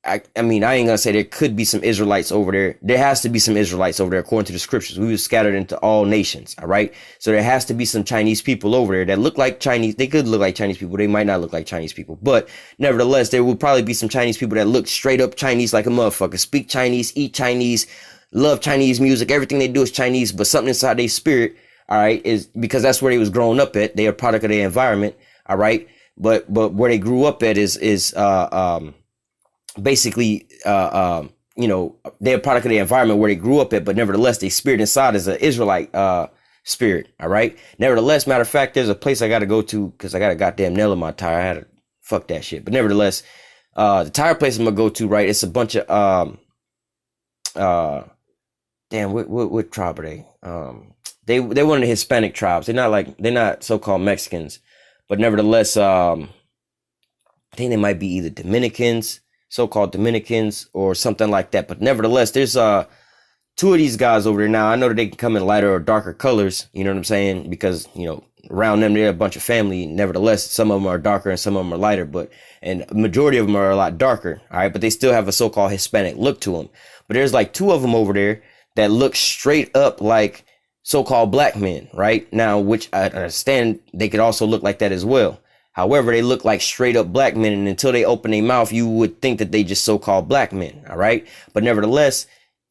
I ain't gonna say there could be some Israelites over there. There has to be some Israelites over there according to the scriptures. We were scattered into all nations, all right? So there has to be some Chinese people over there that look like Chinese. They could look like Chinese people. They might not look like Chinese people. But nevertheless, there will probably be some Chinese people that look straight up Chinese like a motherfucker, speak Chinese, eat Chinese, love Chinese music. Everything they do is Chinese, but something inside their spirit, all right, is because that's where they was growing up at. They are a product of their environment, all right? But where they grew up at is basically, they're a product of the environment where they grew up at, but nevertheless, their spirit inside is an Israelite spirit. All right. Nevertheless, matter of fact, there's a place I got to go to because I got a goddamn nail in my tire. I had to fuck that shit. But nevertheless, the tire place I'm gonna go to, right? It's a bunch of what tribe are they? They're one of the Hispanic tribes. They're not so-called Mexicans, but nevertheless, I think they might be either Dominicans, so-called Dominicans, or something like that. But nevertheless, there's two of these guys over there. Now I know that they can come in lighter or darker colors, you know what I'm saying, because around them they're a bunch of family. Nevertheless, some of them are darker and some of them are lighter, and a majority of them are a lot darker, all right, but they still have a so-called Hispanic look to them. But there's like two of them over there that look straight up like so-called black men, right? Now, which I understand they could also look like that as well. However, they look like straight up black men, and until they open their mouth, you would think that they just so-called black men, all right? But nevertheless,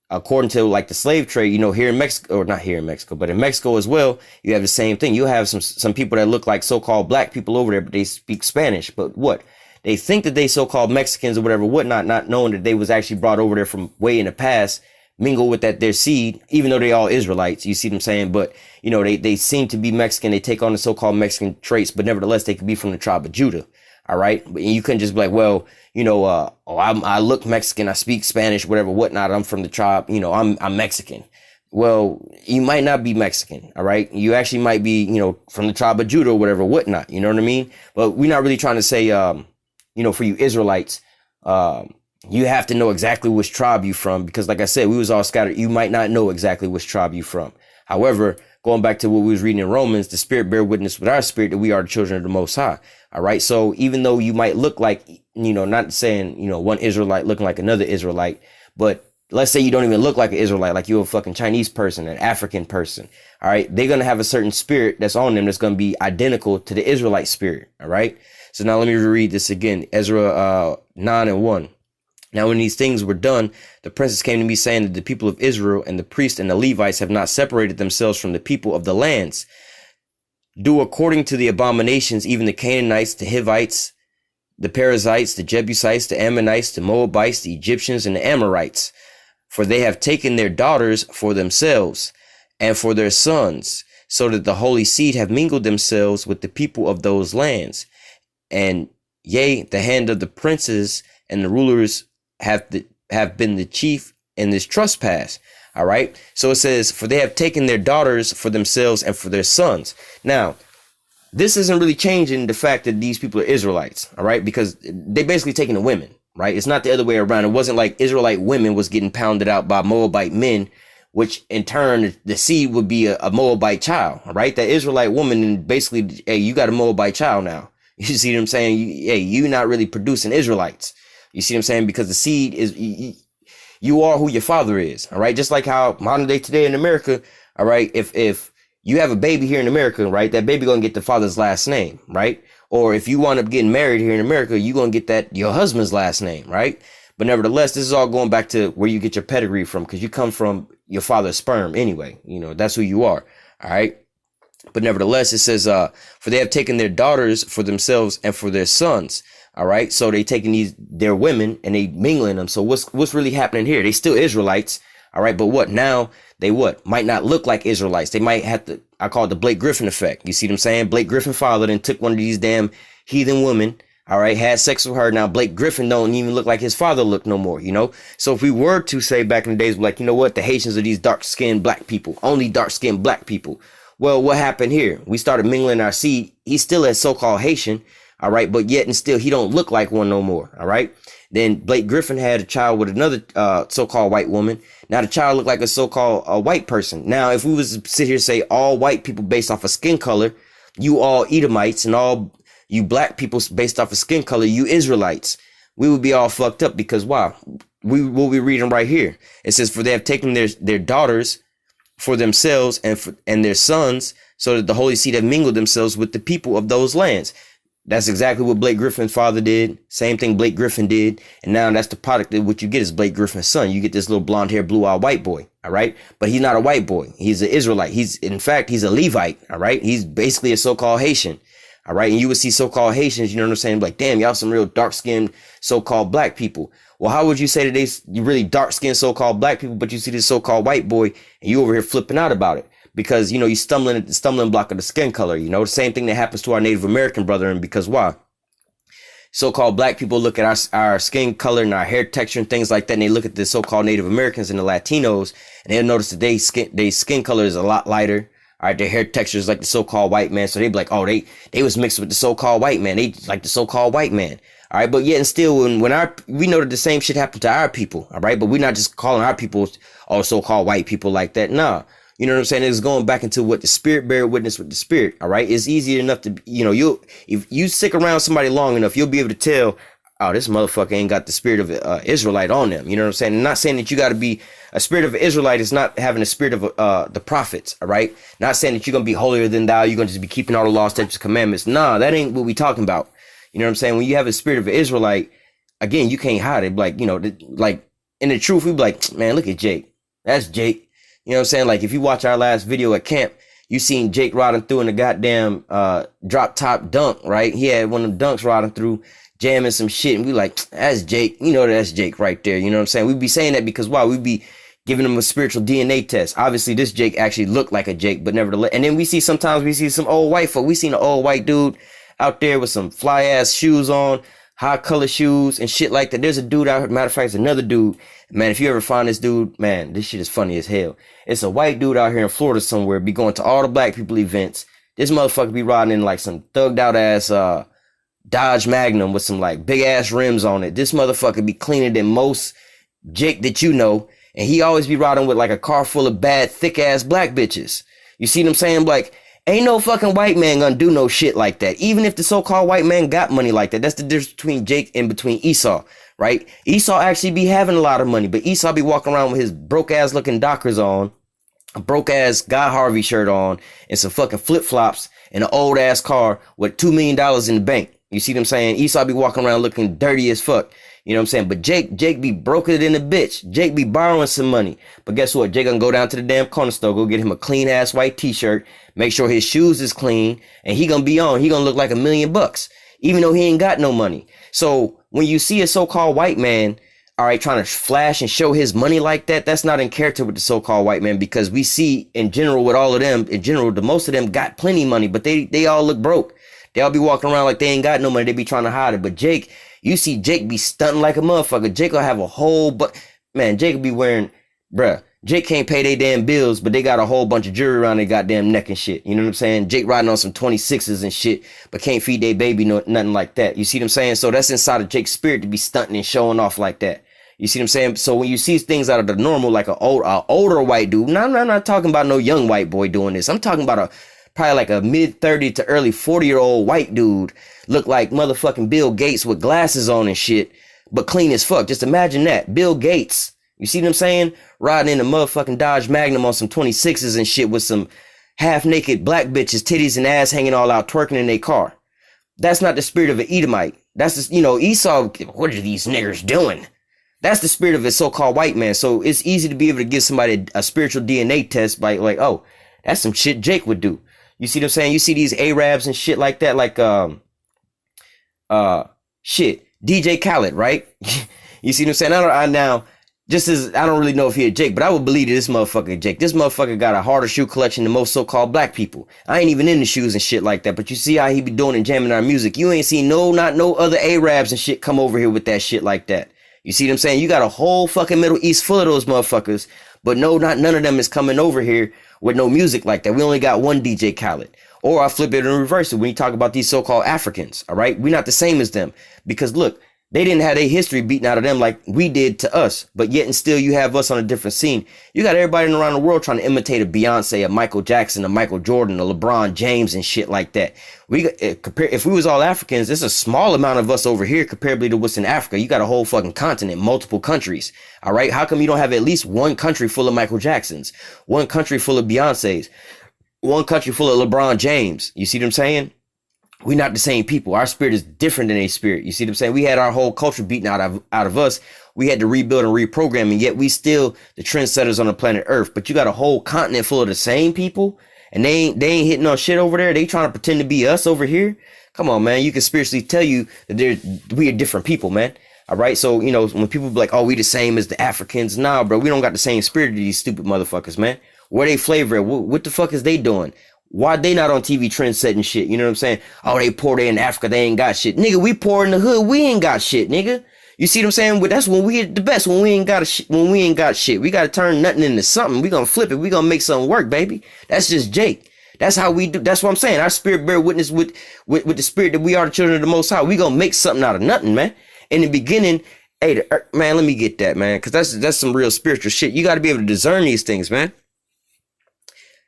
according to like the slave trade, here in Mexico, or not here in Mexico, but in Mexico as well, you have the same thing. You have some people that look like so-called black people over there, but they speak Spanish. But what? They think that they so-called Mexicans or whatever, whatnot, not knowing that they was actually brought over there from way in the past, mingle with their seed, even though they all Israelites, you see what I'm saying? But, they seem to be Mexican. They take on the so-called Mexican traits, but nevertheless, they could be from the tribe of Judah. All right. But you couldn't just be like, well, I look Mexican. I speak Spanish, whatever, whatnot. I'm from the tribe. I'm Mexican. Well, you might not be Mexican. All right. You actually might be, from the tribe of Judah or whatever, whatnot. You know what I mean? But we're not really trying to say, for you Israelites, you have to know exactly which tribe you from, because like I said, we was all scattered. You might not know exactly which tribe you from. However, going back to what we was reading in Romans, the spirit bear witness with our spirit that we are the children of the Most High. All right. So even though you might look like, not saying, one Israelite looking like another Israelite, but let's say you don't even look like an Israelite, like you're a fucking Chinese person, an African person. All right. They're going to have a certain spirit that's on them that's going to be identical to the Israelite spirit. All right. So now let me reread this again. Ezra 9:1. Now, when these things were done, the princes came to me saying that the people of Israel and the priests and the Levites have not separated themselves from the people of the lands. Do according to the abominations, even the Canaanites, the Hivites, the Perizzites, the Jebusites, the Ammonites, the Moabites, the Egyptians, and the Amorites. For they have taken their daughters for themselves and for their sons, so that the holy seed have mingled themselves with the people of those lands. And yea, the hand of the princes and the rulers have been the chief in this trespass. All right. So it says, for they have taken their daughters for themselves and for their sons. Now, this isn't really changing the fact that these people are Israelites. All right. Because they basically taking the women. Right. It's not the other way around. It wasn't like Israelite women was getting pounded out by Moabite men, which in turn, the seed would be a Moabite child. All right. That Israelite woman, and basically, hey, you got a Moabite child now. You see what I'm saying? You're not really producing Israelites. You see what I'm saying? Because the seed is, you are who your father is. All right. Just like how modern day today in America. All right. If you have a baby here in America, right? That baby gonna get the father's last name, right? Or if you wind up getting married here in America, you gonna get that your husband's last name, right? But nevertheless, this is all going back to where you get your pedigree from, because you come from your father's sperm anyway. You know, that's who you are. All right. But nevertheless, it says, for they have taken their daughters for themselves and for their sons. All right. So they taking their women and they mingling them. So what's really happening here? They still Israelites. All right. But what now? They might not look like Israelites. They might have to, I call it the Blake Griffin effect. You see what I'm saying? Blake Griffin father then took one of these damn heathen women. All right, had sex with her. Now Blake Griffin don't even look like his father looked no more, you know? So if we were to say back in the days, like, you know what, the Haitians are these dark-skinned black people, only dark-skinned black people. Well, what happened here? We started mingling our seed. He's still a so-called Haitian, all right, but yet and still he don't look like one no more, all right? Then Blake Griffin had a child with another so-called white woman. Now the child looked like a so-called white person. Now, if we was to sit here and say all white people based off of skin color, you all Edomites and all you black people based off of skin color, you Israelites, we would be all fucked up because why? What we reading right here. It says, for they have taken their daughters for themselves and their sons, so that the holy seed have mingled themselves with the people of those lands. That's exactly what Blake Griffin's father did. Same thing Blake Griffin did. And now that's the product of what you get is Blake Griffin's son. You get this little blonde hair, blue eyed white boy. All right. But he's not a white boy. He's an Israelite. In fact, he's a Levite. All right. He's basically a so-called Haitian. All right. And you would see so-called Haitians, you know what I'm saying? Like, damn, y'all some real dark-skinned so-called black people. Well, how would you say that you really dark-skinned so-called black people, but you see this so-called white boy and you over here flipping out about it? Because, you know, you stumbling at the stumbling block of the skin color, you know, the same thing that happens to our Native American brethren. Because why? So-called black people look at our skin color and our hair texture and things like that. And they look at the so-called Native Americans and the Latinos, and they'll notice that their skin color is a lot lighter. All right, their hair texture is like the so-called white man. So they'd be like, oh, they was mixed with the so-called white man. They like the so-called white man. All right, but yet and still, when we know that the same shit happened to our people. All right, but we're not just calling our people all so-called white people like that. Nah, you know what I'm saying? It's going back into what the spirit bear witness with the spirit. All right, it's easy enough to, you know, if you stick around somebody long enough, you'll be able to tell, oh, this motherfucker ain't got the spirit of Israelite on them. You know what I'm saying? I'm not saying that you got to be a spirit of Israelite is not having a spirit of the prophets. All right, not saying that you're gonna be holier than thou. You're gonna just be keeping all the laws, statutes, commandments. Nah, that ain't what we talking about. You know what I'm saying? When you have a spirit of an Israelite, again, you can't hide it. Like, you know, like in the truth, we be like, man, look at Jake. That's Jake. You know what I'm saying? Like if you watch our last video at camp, you seen Jake riding through in the goddamn drop top dunk, right? He had one of them dunks riding through, jamming some shit, and we like, that's Jake. You know, that's Jake right there. You know what I'm saying? We be saying that because why? We be giving him a spiritual DNA test. Obviously, this Jake actually looked like a Jake, but nevertheless. And then sometimes we see some old white folk. We seen an old white dude out there with some fly ass shoes on, high color shoes and shit like that. There's a dude out here. Matter of fact, it's another dude. Man, if you ever find this dude, man, this shit is funny as hell. It's a white dude out here in Florida somewhere, be going to all the black people events. This motherfucker be riding in like some thugged out ass Dodge Magnum with some like big ass rims on it. This motherfucker be cleaner than most Jake that you know. And he always be riding with like a car full of bad, thick ass black bitches. You see what I'm saying? Like, ain't no fucking white man gonna do no shit like that. Even if the so-called white man got money like that. That's the difference between Jake and between Esau, right? Esau actually be having a lot of money, but Esau be walking around with his broke ass looking Dockers on, a broke ass Guy Harvey shirt on, and some fucking flip flops and an old ass car with $2 million in the bank. You see what I'm saying? Esau be walking around looking dirty as fuck. You know what I'm saying? But Jake be broker than a bitch. Jake be borrowing some money. But guess what? Jake gonna go down to the damn corner store, go get him a clean ass white t-shirt, make sure his shoes is clean, and he gonna be on. He gonna look like $1 million, even though he ain't got no money. So when you see a so-called white man, all right, trying to flash and show his money like that, that's not in character with the so-called white man, because we see in general with all of them, in general, the most of them got plenty money, but they all look broke. They all be walking around like they ain't got no money. They be trying to hide it. But Jake, you see Jake be stunting like a motherfucker. Jake will have a whole man, Jake will be wearing, bruh, Jake can't pay their damn bills, but they got a whole bunch of jewelry around their goddamn neck and shit. You know what I'm saying? Jake riding on some 26s and shit, but can't feed their baby nothing like that. You see what I'm saying? So that's inside of Jake's spirit to be stunting and showing off like that. You see what I'm saying? So when you see things out of the normal, like an older white dude, I'm not talking about no young white boy doing this. I'm talking about probably like a mid 30 to early 40-year-old white dude, look like motherfucking Bill Gates with glasses on and shit, but clean as fuck. Just imagine that. Bill Gates, you see what I'm saying? Riding in a motherfucking Dodge Magnum on some 26s and shit with some half naked black bitches, titties and ass hanging all out, twerking in their car. That's not the spirit of an Edomite. That's just, Esau, what are these niggers doing? That's the spirit of a so-called white man. So it's easy to be able to give somebody a spiritual DNA test by like, oh, that's some shit Jake would do. You see what I'm saying? You see these Arabs and shit like that, like shit, DJ Khaled, right? You see what I'm saying? I don't really know if he a Jake, but I would believe that this motherfucker Jake. This motherfucker got a harder shoe collection than most so-called black people. I ain't even into shoes and shit like that, but you see how he be doing and jamming our music. You ain't seen not no other Arabs and shit come over here with that shit like that. You see what I'm saying? You got a whole fucking Middle East full of those motherfuckers, but no, none of them is coming over here with no music like that. We only got one DJ Khaled. Or I flip it and reverse it when you talk about these so-called Africans, all right? We're not the same as them because look, they didn't have their history beaten out of them like we did to us, but yet and still you have us on a different scene. You got everybody around the world trying to imitate a Beyonce, a Michael Jackson, a Michael Jordan, a LeBron James and shit like that. If we was all Africans, there's a small amount of us over here comparably to what's in Africa. You got a whole fucking continent, multiple countries, all right? How come you don't have at least one country full of Michael Jacksons, one country full of Beyoncés, one country full of LeBron James? You see what I'm saying? We're not the same people. Our spirit is different than a spirit. You see what I'm saying? We had our whole culture beaten out of us. We had to rebuild and reprogram, and yet we still the trendsetters on the planet Earth. But you got a whole continent full of the same people, and they ain't hitting on shit over there. They trying to pretend to be us over here. Come on, man. You can spiritually tell you that we are different people, man. All right. So, when people be like, oh, we the same as the Africans. Nah, bro, we don't got the same spirit of these stupid motherfuckers, man. Where they flavor at? What the fuck is they doing? Why they not on TV trend setting shit? You know what I'm saying? Oh, they poor, they in Africa, they ain't got shit. Nigga, we poor in the hood, we ain't got shit, nigga. You see what I'm saying? But that's when we at the best, when we ain't got shit. We gotta turn nothing into something. We gonna flip it. We gonna make something work, baby. That's just Jake. That's how we do. That's what I'm saying. Our spirit bear witness with the spirit that we are the children of the Most High. We gonna make something out of nothing, man. In the beginning, hey, man, let me get that, man, because that's some real spiritual shit. You got to be able to discern these things, man.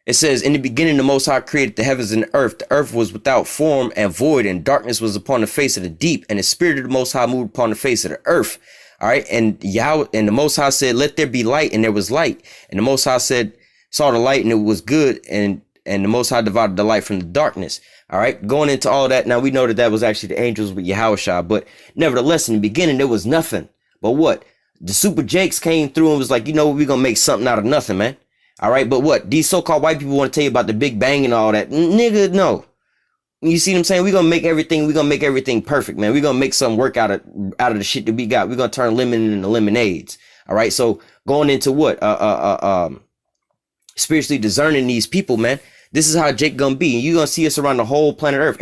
It says, in the beginning, the Most High created the heavens and the earth. The earth was without form and void, and darkness was upon the face of the deep. And the spirit of the Most High moved upon the face of the earth. All right. And Yahweh, and the Most High said, let there be light. And there was light. And the Most High said, saw the light and it was good. And the Most High divided the light from the darkness. All right. Going into all that. Now we know that was actually the angels with YAHAWASHI. But nevertheless, in the beginning, there was nothing. But what? The Super Jakes came through and was like, we're going to make something out of nothing, man. All right, but what? These so-called white people want to tell you about the Big Bang and all that. Nigga, no. You see what I'm saying? We're going to make everything perfect, man. We're going to make something work out of the shit that we got. We're going to turn lemon into lemonades. All right, so going into what? Spiritually discerning these people, man. This is how Jake going to be. You're going to see us around the whole planet Earth.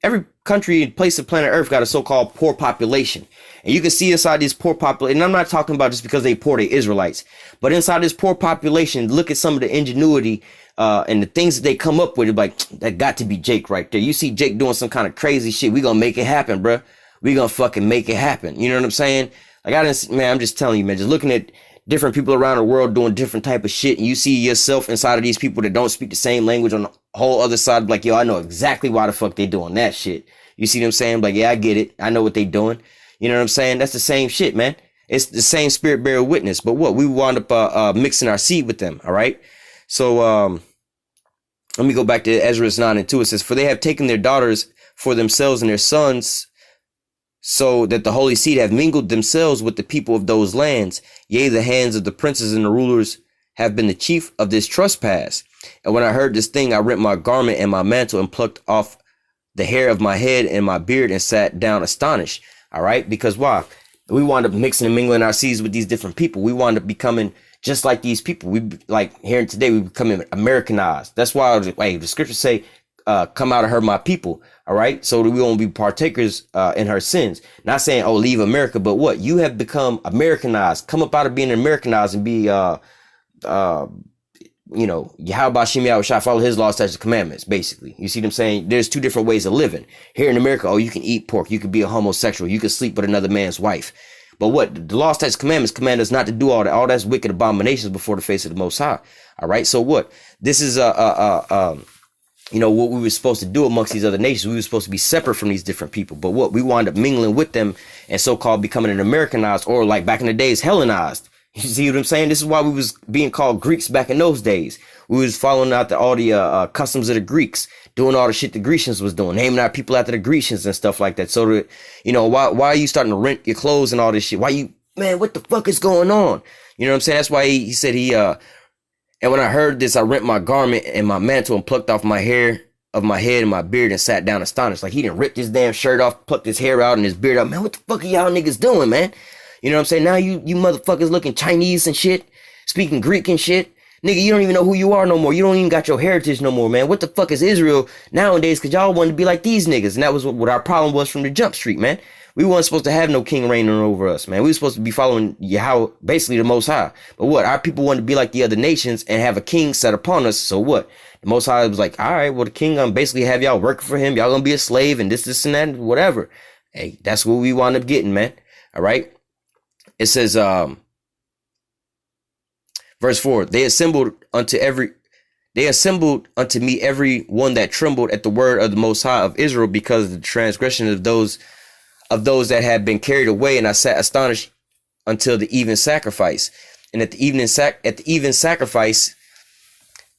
Every country and place of planet Earth got a so-called poor population. And you can see inside these poor population, and I'm not talking about just because they poor, they Israelites, but inside this poor population, look at some of the ingenuity and the things that they come up with. Like, that got to be Jake right there. You see Jake doing some kind of crazy shit. We gonna make it happen, bro. We gonna fucking make it happen. You know what I'm saying? Like, I'm just telling you, man, just looking at different people around the world doing different type of shit, and you see yourself inside of these people that don't speak the same language on the whole other side, like, yo, I know exactly why the fuck they doing that shit. You see what I'm saying? Like, yeah, I get it. I know what they doing. You know what I'm saying? That's the same shit, man. It's the same spirit bearer witness. But what? We wound up mixing our seed with them. All right. So let me go back to Ezra 9:2. It says, for they have taken their daughters for themselves and their sons, so that the holy seed have mingled themselves with the people of those lands. Yea, the hands of the princes and the rulers have been the chief of this trespass. And when I heard this thing, I rent my garment and my mantle and plucked off the hair of my head and my beard and sat down astonished. All right. Because why? We wind up mixing and mingling our seeds with these different people. We wind up becoming just like these people. We like here today, we becoming Americanized. That's why I was like, hey, the scriptures say, come out of her, my people. All right. So that we won't be partakers in her sins. Not saying, oh, leave America, but what? You have become Americanized. Come up out of being Americanized and be YAHAWASHI, follow his laws, statutes, commandments, basically. You see what I'm saying? There's two different ways of living. Here in America, oh, you can eat pork. You can be a homosexual. You can sleep with another man's wife. But what? The law, statutes, commandments command us not to do all that. All that's wicked abominations before the face of the Most High. All right. So what? This is what we were supposed to do amongst these other nations. We were supposed to be separate from these different people. But what? We wind up mingling with them and so-called becoming an Americanized, or like back in the days, Hellenized. You see what I'm saying? This is why we was being called Greeks back in those days. We was following out all the customs of the Greeks, doing all the shit the Grecians was doing, naming our people after the Grecians and stuff like that. So that, you know, why are you starting to rent your clothes and all this shit? Why you, man, what the fuck is going on? You know what I'm saying? That's why he said and when I heard this, I rent my garment and my mantle and plucked off my hair of my head and my beard and sat down astonished. Like he didn't rip his damn shirt off, plucked his hair out and his beard out. Man, what the fuck are y'all niggas doing, man? You know what I'm saying? Now you motherfuckers looking Chinese and shit, speaking Greek and shit. Nigga, you don't even know who you are no more. You don't even got your heritage no more, man. What the fuck is Israel nowadays? Because y'all wanted to be like these niggas. And that was what our problem was from the jump street, man. We weren't supposed to have no king reigning over us, man. We were supposed to be following Yahweh, basically the Most High. But what? Our people wanted to be like the other nations and have a king set upon us. So what? The Most High was like, all right, well, the king basically have y'all working for him. Y'all gonna be a slave and this and that, and whatever. Hey, that's what we wound up getting, man. All right. It says, verse 4, they assembled unto me every one that trembled at the word of the Most High of Israel, because of the transgression of those that had been carried away, and I sat astonished until the even sacrifice. And at the even sacrifice,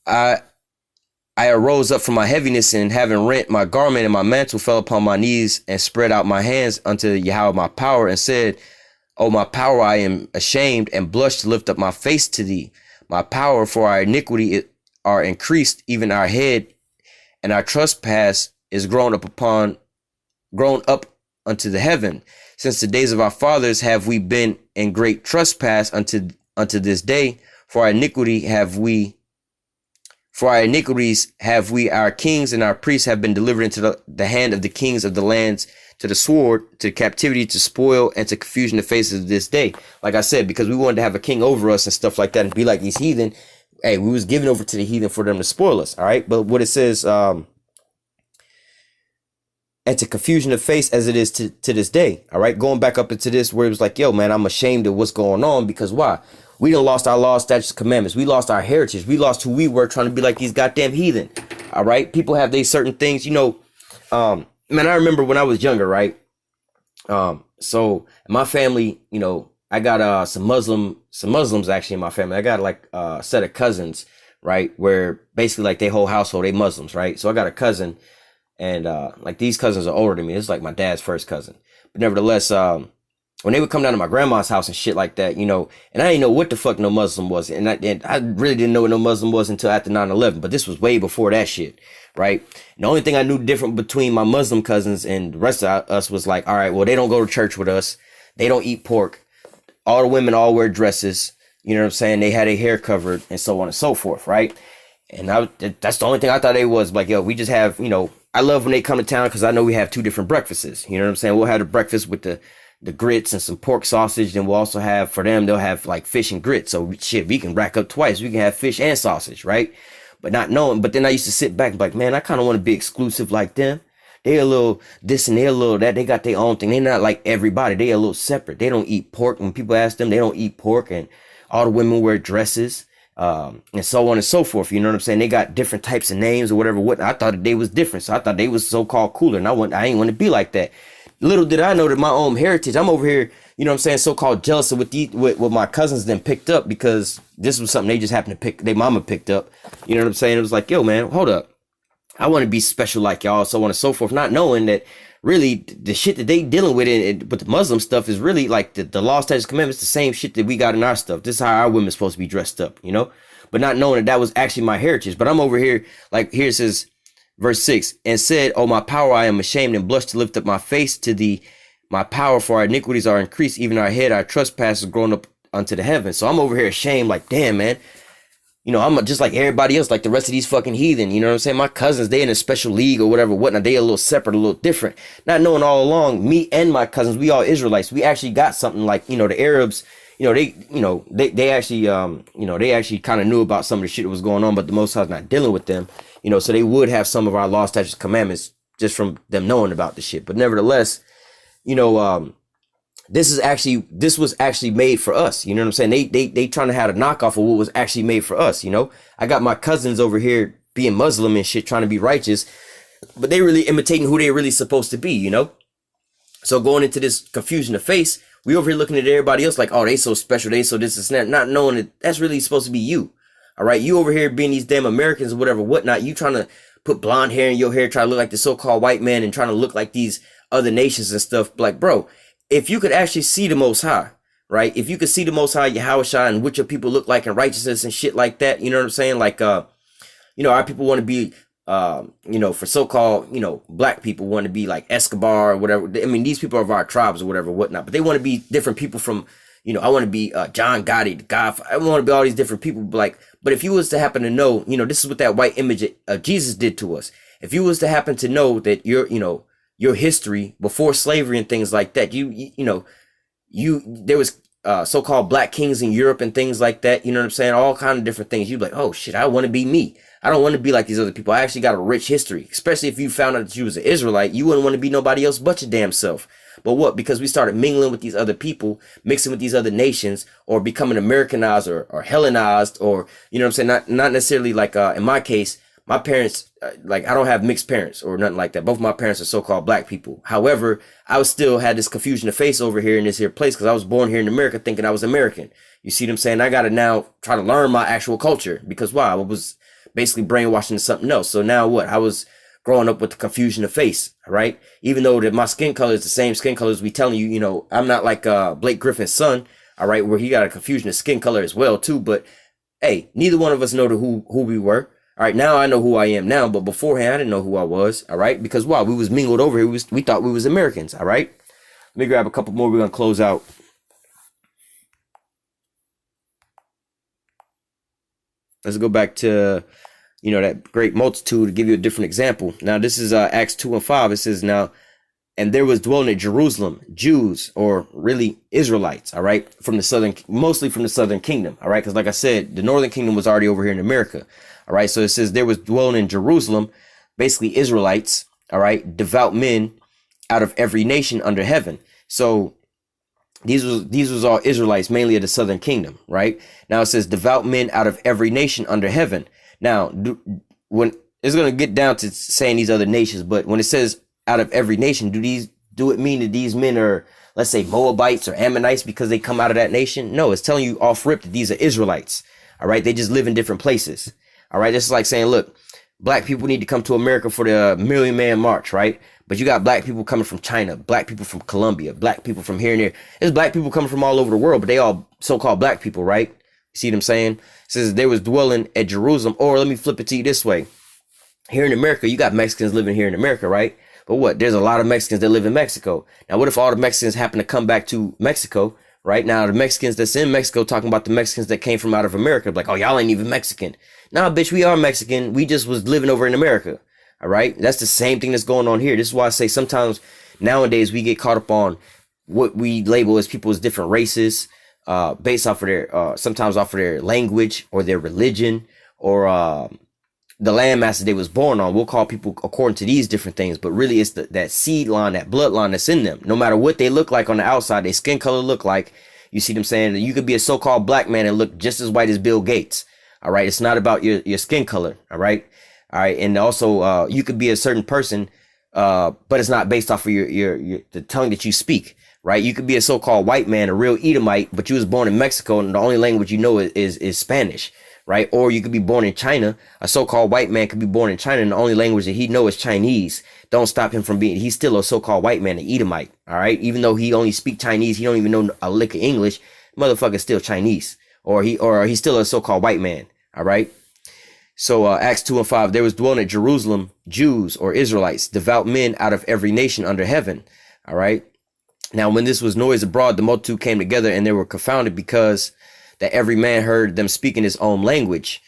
I arose up from my heaviness, and having rent my garment and my mantle, fell upon my knees and spread out my hands unto Yahweh my power, and said, O my power, I am ashamed and blush to lift up my face to thee. My power, for our iniquity are increased, even our head, and our trespass is grown up unto the heaven. Since the days of our fathers have we been in great trespass unto this day. For our iniquities have we, our kings and our priests have been delivered into the hand of the kings of the lands, to the sword, to captivity, to spoil, and to confusion the faces of this day. Like I said, because we wanted to have a king over us and stuff like that and be like these heathen. Hey, we was given over to the heathen for them to spoil us. All right. But what it says, and to confusion of face as it is to this day. All right. Going back up into this where it was like, yo, man, I'm ashamed of what's going on, because why? We done lost our laws, statutes, commandments. We lost our heritage. We lost who we were, trying to be like these goddamn heathen. All right. People have these certain things, you know. Man, I remember when I was younger, right? So my family, you know, I got some Muslims actually in my family. I got like a set of cousins, right? Where basically like their whole household, they Muslims, right? So I got a cousin, and like these cousins are older than me. It's like my dad's first cousin. But nevertheless, when they would come down to my grandma's house and shit like that, you know, and I didn't know what the fuck no Muslim was. And I really didn't know what no Muslim was until after 9/11. But this was way before that shit, right? And the only thing I knew different between my Muslim cousins and the rest of us was like, all right, well, they don't go to church with us. They don't eat pork. All the women all wear dresses. You know what I'm saying? They had their hair covered and so on and so forth, right? And that's the only thing I thought they was like, yo, we just have, you know, I love when they come to town because I know we have two different breakfasts. You know what I'm saying? We'll have the breakfast with the grits and some pork sausage. Then we'll also have, for them, they'll have like fish and grits. So shit, we can rack up twice. We can have fish and sausage, right? But not knowing. But then I used to sit back and be like, man, I kind of want to be exclusive like them. They a little this and they a little that. They got their own thing. They're not like everybody. They a little separate. They don't eat pork. When people ask them, they don't eat pork. And all the women wear dresses, and so on and so forth. You know what I'm saying? They got different types of names or whatever. What I thought that they was different. So I thought they was so-called cooler. And I ain't want to be like that. Little did I know that my own heritage, I'm over here, you know what I'm saying, so-called jealous of what my cousins then picked up, because this was something they just happened to pick, their mama picked up. You know what I'm saying? It was like, yo, man, hold up. I want to be special like y'all, so on and so forth, not knowing that really the shit that they dealing with with the Muslim stuff is really like the law, statutes, commandments, the same shit that we got in our stuff. This is how our women's supposed to be dressed up, you know? But not knowing that was actually my heritage. But I'm over here, like here it says, verse 6, and said, oh, my power, I am ashamed and blush to lift up my face to thee. My power, for our iniquities are increased, even our head, our trespasses grown up unto the heavens. So I'm over here ashamed, like, damn, man. You know, I'm just like everybody else, like the rest of these fucking heathen. You know what I'm saying? My cousins, they in a special league or whatever, whatnot. They a little separate, a little different. Not knowing all along, me and my cousins, we all Israelites. We actually got something like, you know, the Arabs, they actually kind of knew about some of the shit that was going on, but the Most High's not dealing with them. You know, so they would have some of our law, statutes, commandments just from them knowing about the shit. But nevertheless, you know, this was actually made for us. You know what I'm saying? They trying to have a knockoff of what was actually made for us. You know, I got my cousins over here being Muslim and shit, trying to be righteous, but they really imitating who they really supposed to be, you know? So going into this confusion of face, we over here looking at everybody else like, oh, they so special, they so this and that, not knowing that that's really supposed to be you. All right. You over here being these damn Americans or whatever, whatnot. You trying to put blonde hair in your hair, try to look like the so-called white man and trying to look like these other nations and stuff. Like, bro, if you could actually see the Most High, right? If you could see the Most High, YAHAWASHI, and what your people look like in righteousness and shit like that, you know what I'm saying? Like, our people want to be, for so-called, black people want to be like Escobar or whatever. I mean, these people are of our tribes or whatever, whatnot, but they want to be different people from, I want to be John Gotti, the God. I want to be all these different people. But if you was to happen to know, this is what that white image of Jesus did to us. If you was to happen to know that your history before slavery and things like that, there was so-called black kings in Europe and things like that. You know what I'm saying? All kind of different things. You'd be like, oh shit, I want to be me. I don't want to be like these other people. I actually got a rich history, especially if you found out that you was an Israelite. You wouldn't want to be nobody else but your damn self. But what? Because we started mingling with these other people, mixing with these other nations, or becoming Americanized or Hellenized, or, you know what I'm saying? Not necessarily like, in my case, my parents, I don't have mixed parents or nothing like that. Both of my parents are so-called black people. However, I was still had this confusion of face over here in this here place because I was born here in America thinking I was American. You see what I'm saying? I got to now try to learn my actual culture because why? I was basically brainwashed into something else. So now what? I was growing up with the confusion of face, right? Even though that my skin color is the same skin color as we telling you, I'm not like Blake Griffin's son, all right, where he got a confusion of skin color as well too. But hey, neither one of us know who we were. All right, now I know who I am now, but beforehand I didn't know who I was. All right, because why? We was mingled over here. We thought we was Americans. All right, let me grab a couple more. We're gonna close out. Let's go back to that great multitude to give you a different example. Now this is Acts 2:5. It says now, and there was dwelling at Jerusalem Jews, or really Israelites, all right, mostly from the southern kingdom, all right, because like I said, the northern kingdom was already over here in America. All right, so it says there was dwelling in Jerusalem, basically Israelites, all right, devout men out of every nation under heaven. So these was all Israelites, mainly of the southern kingdom, right? Now it says devout men out of every nation under heaven. Now, when it's going to get down to saying these other nations, but when it says out of every nation, do it mean that these men are, let's say, Moabites or Ammonites because they come out of that nation? No, it's telling you off rip that these are Israelites. All right, they just live in different places. All right, this is like saying, look, black people need to come to America for the Million Man March, right? But you got black people coming from China, black people from Colombia, black people from here and there. There's black people coming from all over the world, but they all so-called black people, right? You see what I'm saying? It says they was dwelling at Jerusalem. Or let me flip it to you this way. Here in America, you got Mexicans living here in America, right? But what? There's a lot of Mexicans that live in Mexico. Now, what if all the Mexicans happen to come back to Mexico? Right now, the Mexicans that's in Mexico talking about the Mexicans that came from out of America. Like, oh, y'all ain't even Mexican. Nah, bitch, we are Mexican. We just was living over in America. All right. That's the same thing that's going on here. This is why I say sometimes nowadays we get caught up on what we label as people as different races, based off of their, sometimes off of their language or their religion or, the landmass that they was born on. We'll call people according to these different things, but really it's that seed line, that bloodline that's in them. No matter what they look like on the outside, their skin color look like, you see what I'm saying? You could be a so-called black man and look just as white as Bill Gates. All right. It's not about your skin color. All right. All right. And also, you could be a certain person, but it's not based off of the tongue that you speak. Right. You could be a so-called white man, a real Edomite, but you was born in Mexico and the only language you know is Spanish. Right. Or you could be born in China. A so-called white man could be born in China and the only language that he knows is Chinese. Don't stop him from he's still a so-called white man, an Edomite. All right. Even though he only speak Chinese, he don't even know a lick of English. Motherfucker's still Chinese, or he's still a so-called white man. All right. So Acts 2:5, there was dwelling at Jerusalem Jews, or Israelites, devout men out of every nation under heaven. All right. Now, when this was noised abroad, the multitude came together and they were confounded because that every man heard them speaking his own language.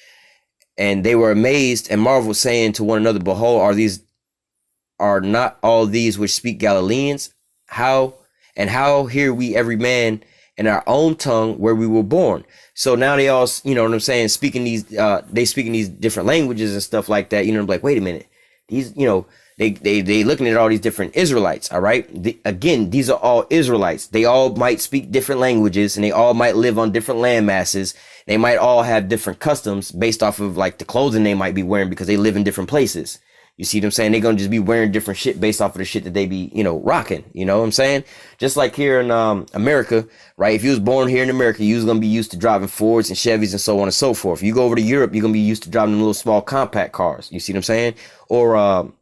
And they were amazed and marveled, saying to one another, behold, are not all these which speak Galileans? How hear we every man in our own tongue where we were born? So now they all, you know what I'm saying, speaking these different languages and stuff like that. You know, I'm like, wait a minute, these, they looking at all these different Israelites. All right. Again, these are all Israelites. They all might speak different languages and they all might live on different land masses. They might all have different customs based off of like the clothing they might be wearing because they live in different places. You see what I'm saying? They're going to just be wearing different shit based off of the shit that they be, you know, rocking. You know what I'm saying? Just like here in America, right? If you was born here in America, you was going to be used to driving Fords and Chevys and so on and so forth. You go over to Europe, you're going to be used to driving them little small compact cars. You see what I'm saying? Or,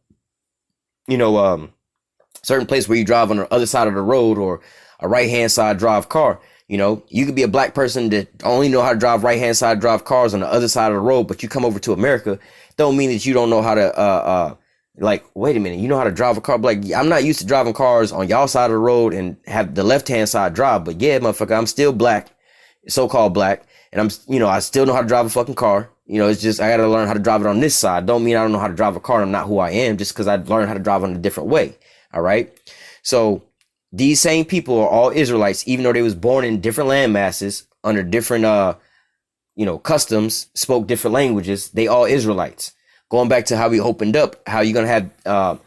certain place where you drive on the other side of the road, or a right-hand side drive car. You know, you could be a black person that only know how to drive right-hand side drive cars on the other side of the road, but you come over to America, don't mean that you don't know how to, like, wait a minute, you know how to drive a car? Like, I'm not used to driving cars on y'all side of the road and have the left-hand side drive, but yeah, motherfucker, I'm still black, so-called black, and I still know how to drive a fucking car. You know, it's just, I got to learn how to drive it on this side. Don't mean I don't know how to drive a car and I'm not who I am, just because I learned how to drive on a different way. All right. So these same people are all Israelites, even though they was born in different land masses under different, customs, spoke different languages. They all Israelites. Going back to how we opened up, how you're going to have,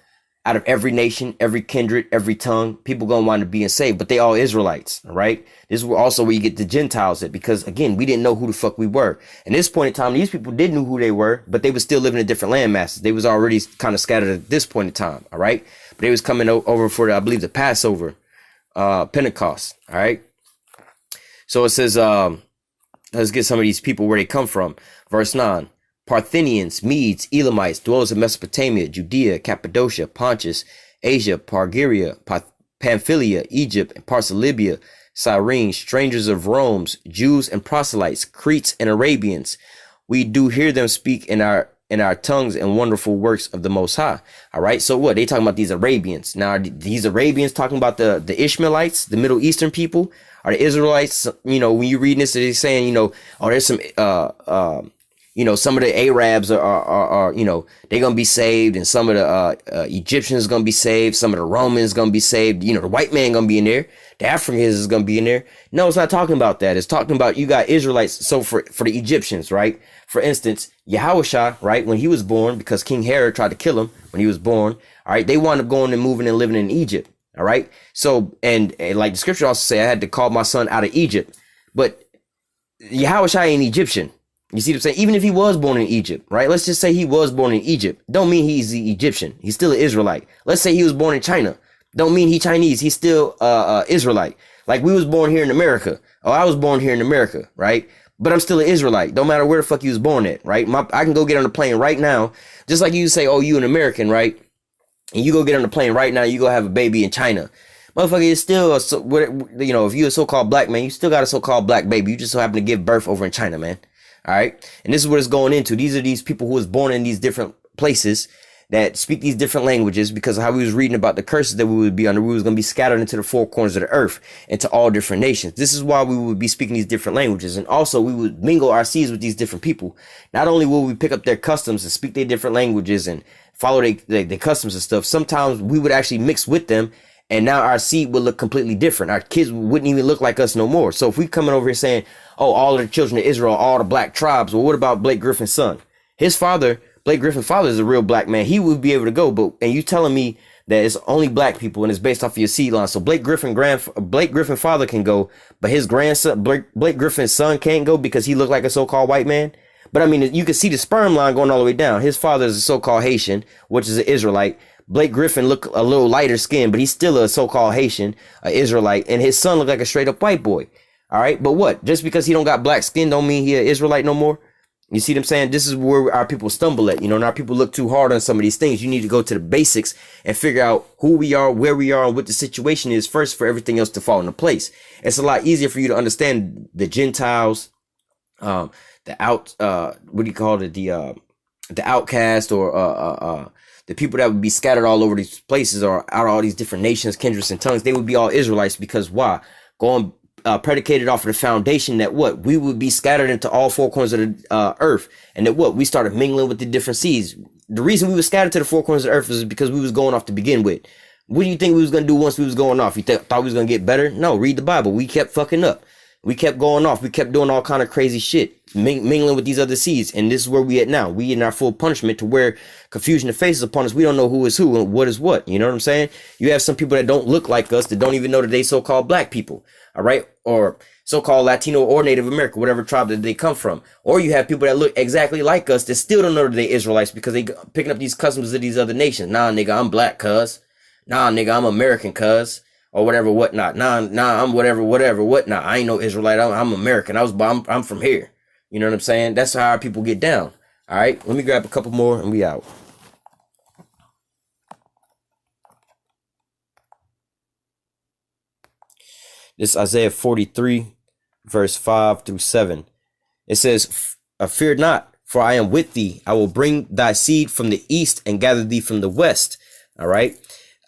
out of every nation, every kindred, every tongue, people going to wind up being saved, but they all Israelites. All right. This is also where you get the Gentiles at, because again, we didn't know who the fuck we were. And this point in time, these people did know who they were, but they were still living in different land masses. They was already kind of scattered at this point in time. All right. But they was coming over for, I believe, the Passover, Pentecost. All right. So it says, let's get some of these people where they come from. Verse 9. Parthians, Medes, Elamites, dwellers in Mesopotamia, Judea, Cappadocia, Pontus, Asia, Pargyria, Pamphylia, Egypt, and parts of Libya, Cyrene, strangers of Rome, Jews and proselytes, Cretes and Arabians. We do hear them speak in our tongues and wonderful works of the Most High. All right. So what they talking about? These Arabians. Now, are these Arabians talking about the Ishmaelites, the Middle Eastern people? Are the Israelites? You know, when you read this, they're saying, you know, oh, there's some some of the Arabs are they're going to be saved, and some of the Egyptians going to be saved. Some of the Romans going to be saved. You know, the white man going to be in there. The Africans is going to be in there. No, it's not talking about that. It's talking about you got Israelites. So for the Egyptians, right? For instance, YAHAWASHI, right? When he was born, because King Herod tried to kill him when he was born. All right. They wound up going and moving and living in Egypt. All right. So, and like the scripture also say, I had to call my son out of Egypt, but YAHAWASHI ain't Egyptian. You see what I'm saying? Even if he was born in Egypt, right? Let's just say he was born in Egypt. Don't mean he's the Egyptian. He's still an Israelite. Let's say he was born in China. Don't mean he Chinese. He's still Israelite. Like we was born here in America. Oh, I was born here in America, right? But I'm still an Israelite. Don't matter where the fuck you was born at, right? I can go get on the plane right now. Just like you say, oh, you an American, right? And you go get on the plane right now. You go have a baby in China. Motherfucker, is still, if you're a so-called black man, you still got a so-called black baby. You just so happen to give birth over in China, man. All right. And this is what it's going into. These are these people who was born in these different places that speak these different languages, because of how we was reading about the curses that we would be under. We was going to be scattered into the four corners of the earth, into all different nations. This is why we would be speaking these different languages. And also we would mingle our seeds with these different people. Not only will we pick up their customs and speak their different languages and follow their customs and stuff, sometimes we would actually mix with them. And now our seed would look completely different. Our kids wouldn't even look like us no more. So if we coming over here saying, oh, all of the children of Israel, all the black tribes, well, what about Blake Griffin's son? His father, Blake Griffin's father, is a real black man. He would be able to go. And you telling me that it's only black people and it's based off of your seed line. So Blake Griffin's father can go, but his grandson, Blake Griffin's son can't go because he looked like a so-called white man. But I mean, you can see the sperm line going all the way down. His father is a so-called Haitian, which is an Israelite. Blake Griffin look a little lighter skinned, but he's still a so-called Haitian, Israelite, and his son look like a straight up white boy. All right. But what? Just because he don't got black skin don't mean he an Israelite no more. You see what I'm saying? This is where our people stumble at, and our people look too hard on some of these things. You need to go to the basics and figure out who we are, where we are, and what the situation is first for everything else to fall into place. It's a lot easier for you to understand the Gentiles, the outcast, or the people that would be scattered all over these places, or out of all these different nations, kindreds, and tongues. They would be all Israelites, because why? Going predicated off of the foundation that what? We would be scattered into all four corners of the earth, and that what? We started mingling with the different seeds. The reason we were scattered to the four corners of the earth is because we was going off to begin with. What do you think we was going to do once we was going off? You thought we was going to get better? No, read the Bible. We kept fucking up. We kept going off. We kept doing all kind of crazy shit, mingling with these other seeds. And this is where we at now. We in our full punishment to where confusion of faces upon us. We don't know who is who and what is what. You know what I'm saying? You have some people that don't look like us, that don't even know that they so-called black people. All right. Or so-called Latino or Native American, whatever tribe that they come from. Or you have people that look exactly like us that still don't know that they Israelites because they picking up these customs of these other nations. Nah, nigga, I'm black, cuz. Nah, nigga, I'm American, cuz. Or whatever, whatnot. Nah, I'm whatever, whatnot. I ain't no Israelite. I'm American. I'm from here. You know what I'm saying? That's how our people get down. All right. Let me grab a couple more and we out. This is Isaiah 43, verse 5 through 7. It says, fear not, for I am with thee. I will bring thy seed from the east and gather thee from the west. All right.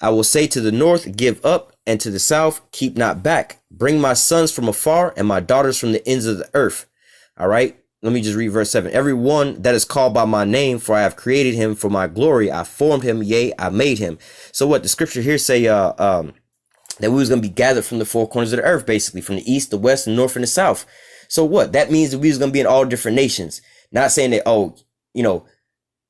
I will say to the north, give up, and to the south, keep not back. Bring my sons from afar and my daughters from the ends of the earth. All right. Let me just read verse 7. Every one that is called by my name, for I have created him for my glory. I formed him, yea, I made him. So what the scripture here say, that we was going to be gathered from the four corners of the earth, basically from the east, the west, the north, and the south. So what? That means that we was going to be in all different nations. Not saying that, oh, you know,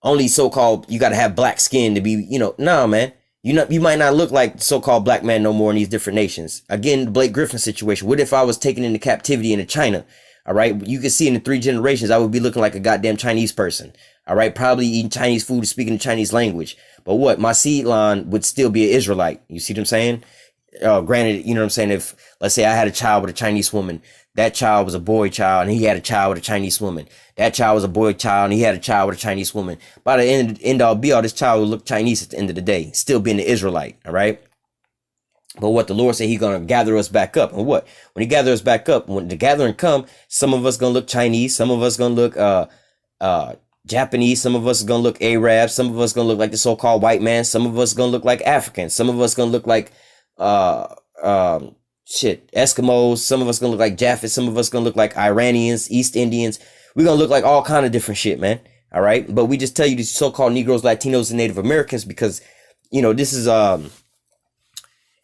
only so-called, you got to have black skin to be, you know, no, man. You might not look like so-called black man no more in these different nations. Again, the Blake Griffin situation. What if I was taken into captivity into China? All right. You can see in the 3 generations, I would be looking like a goddamn Chinese person. All right. Probably eating Chinese food, speaking the Chinese language. But what? My seed line would still be an Israelite. You see what I'm saying? Granted, you know what I'm saying? If, let's say I had a child with a Chinese woman, that child was a boy child and he had a child with a Chinese woman. That child was a boy child and he had a child with a Chinese woman. By the end all be all, this child would look Chinese at the end of the day, still being an Israelite. All right. But what the Lord said, he's going to gather us back up. And what? When he gathers us back up, when the gathering come, some of us going to look Chinese. Some of us going to look, Japanese. Some of us are going to look Arab. Some of us going to look like the so-called white man. Some of us going to look like Africans. Some of us going to look like, Eskimos. Some of us gonna look like Japheth. Some of us gonna look like Iranians, East Indians. We're gonna look like all kind of different shit, man. All right. But we just tell you these so-called Negroes, Latinos, and Native Americans because, you know, this is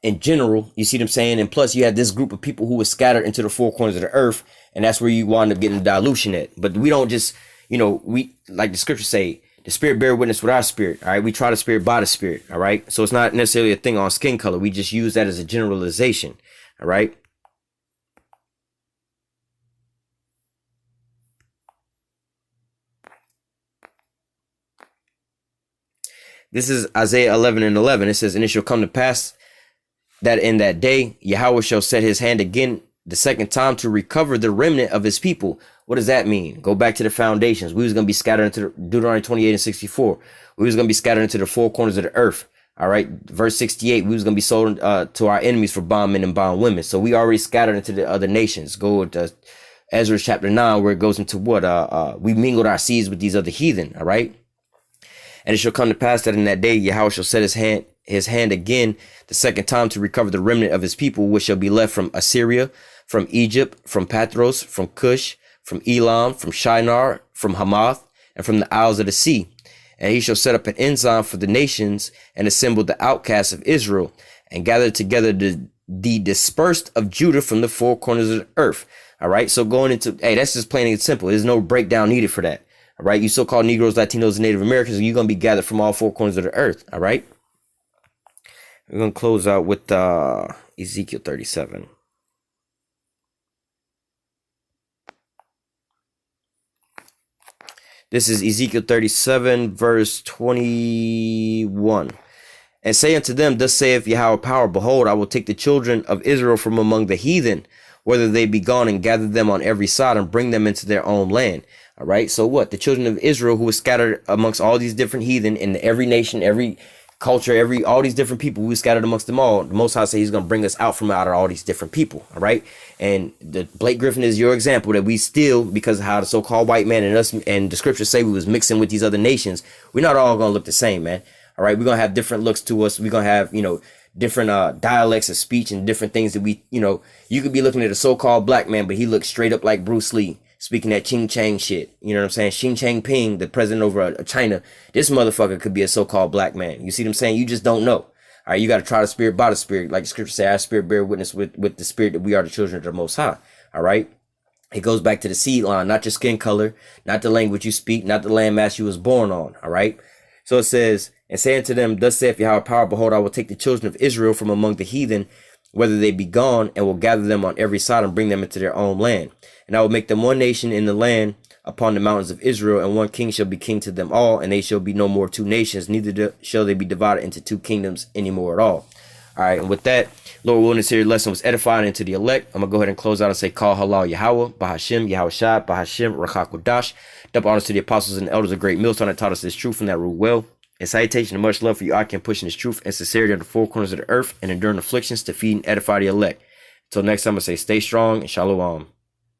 in general, you see what I'm saying? And plus you have this group of people who was scattered into the four corners of the earth, and that's where you wind up getting the dilution at. But we don't just, you know, we, like the scriptures say, the spirit bear witness with our spirit. All right. We try the spirit by the spirit. All right. So it's not necessarily a thing on skin color. We just use that as a generalization. All right. This is Isaiah 11:11. It says, and it shall come to pass that in that day, Yahweh shall set his hand again the second time to recover the remnant of his people. What does that mean? Go back to the foundations. We was going to be scattered into Deuteronomy 28:64. We was going to be scattered into the four corners of the earth. All right. Verse 68, we was going to be sold to our enemies for bondmen and bondwomen. So we already scattered into the other nations. Go to Ezra chapter 9, where it goes into what? We mingled our seeds with these other heathen. All right. And it shall come to pass that in that day, Yahweh shall set his hand again the second time to recover the remnant of his people, which shall be left from Assyria, from Egypt, from Pathros, from Cush, from Elam, from Shinar, from Hamath, and from the isles of the sea. And he shall set up an ensign for the nations and assemble the outcasts of Israel and gather together the dispersed of Judah from the four corners of the earth. All right. So going into, hey, that's just plain and simple. There's no breakdown needed for that. All right. You so-called Negroes, Latinos, and Native Americans, you're going to be gathered from all four corners of the earth. All right. We're going to close out with Ezekiel 37. This is Ezekiel 37, verse 21. And say unto them, thus saith Yahweh power, behold, I will take the children of Israel from among the heathen, whether they be gone, and gather them on every side and bring them into their own land. All right. So what? The children of Israel who were scattered amongst all these different heathen in every nation, every culture, all these different people, we scattered amongst them all. The Most High say he's going to bring us out of all these different people. All right. And the Blake Griffin is your example that we still, because of how the so-called white man and us and the scriptures say we was mixing with these other nations, we're not all going to look the same, man. All right. We're going to have different looks to us. We're going to have, you know, different dialects of speech and different things that we, you know, you could be looking at a so-called black man, but he looks straight up like Bruce Lee. Speaking that Ching Chang shit. You know what I'm saying? Xi Jinping, the president over China. This motherfucker could be a so-called black man. You see what I'm saying? You just don't know. All right, you got to try the spirit by the spirit. Like the scripture say, our spirit bear witness with the spirit that we are the children of the Most High. All right. It goes back to the seed line, not your skin color, not the language you speak, not the landmass you was born on. All right. So it says, and say unto them, thus saith Yahweh power, behold, I will take the children of Israel from among the heathen, whether they be gone, and will gather them on every side and bring them into their own land. And I will make them one nation in the land upon the mountains of Israel, and one king shall be king to them all, and they shall be no more two nations, neither shall they be divided into two kingdoms anymore at all. All right, and with that, Lord willing, this here lesson was edifying into the elect. I'm going to go ahead and close out and say, Call Halal Yahawah, Bahashim, YAHAWASHI, Bahashim, Rachakwadash. Double honors to the apostles and elders of Great Millstone that taught us this truth and that rule well. And salutation and much love for you, I can pushing this truth and sincerity on the four corners of the earth and enduring afflictions to feed and edify the elect. Until next time, I say, stay strong and shalom.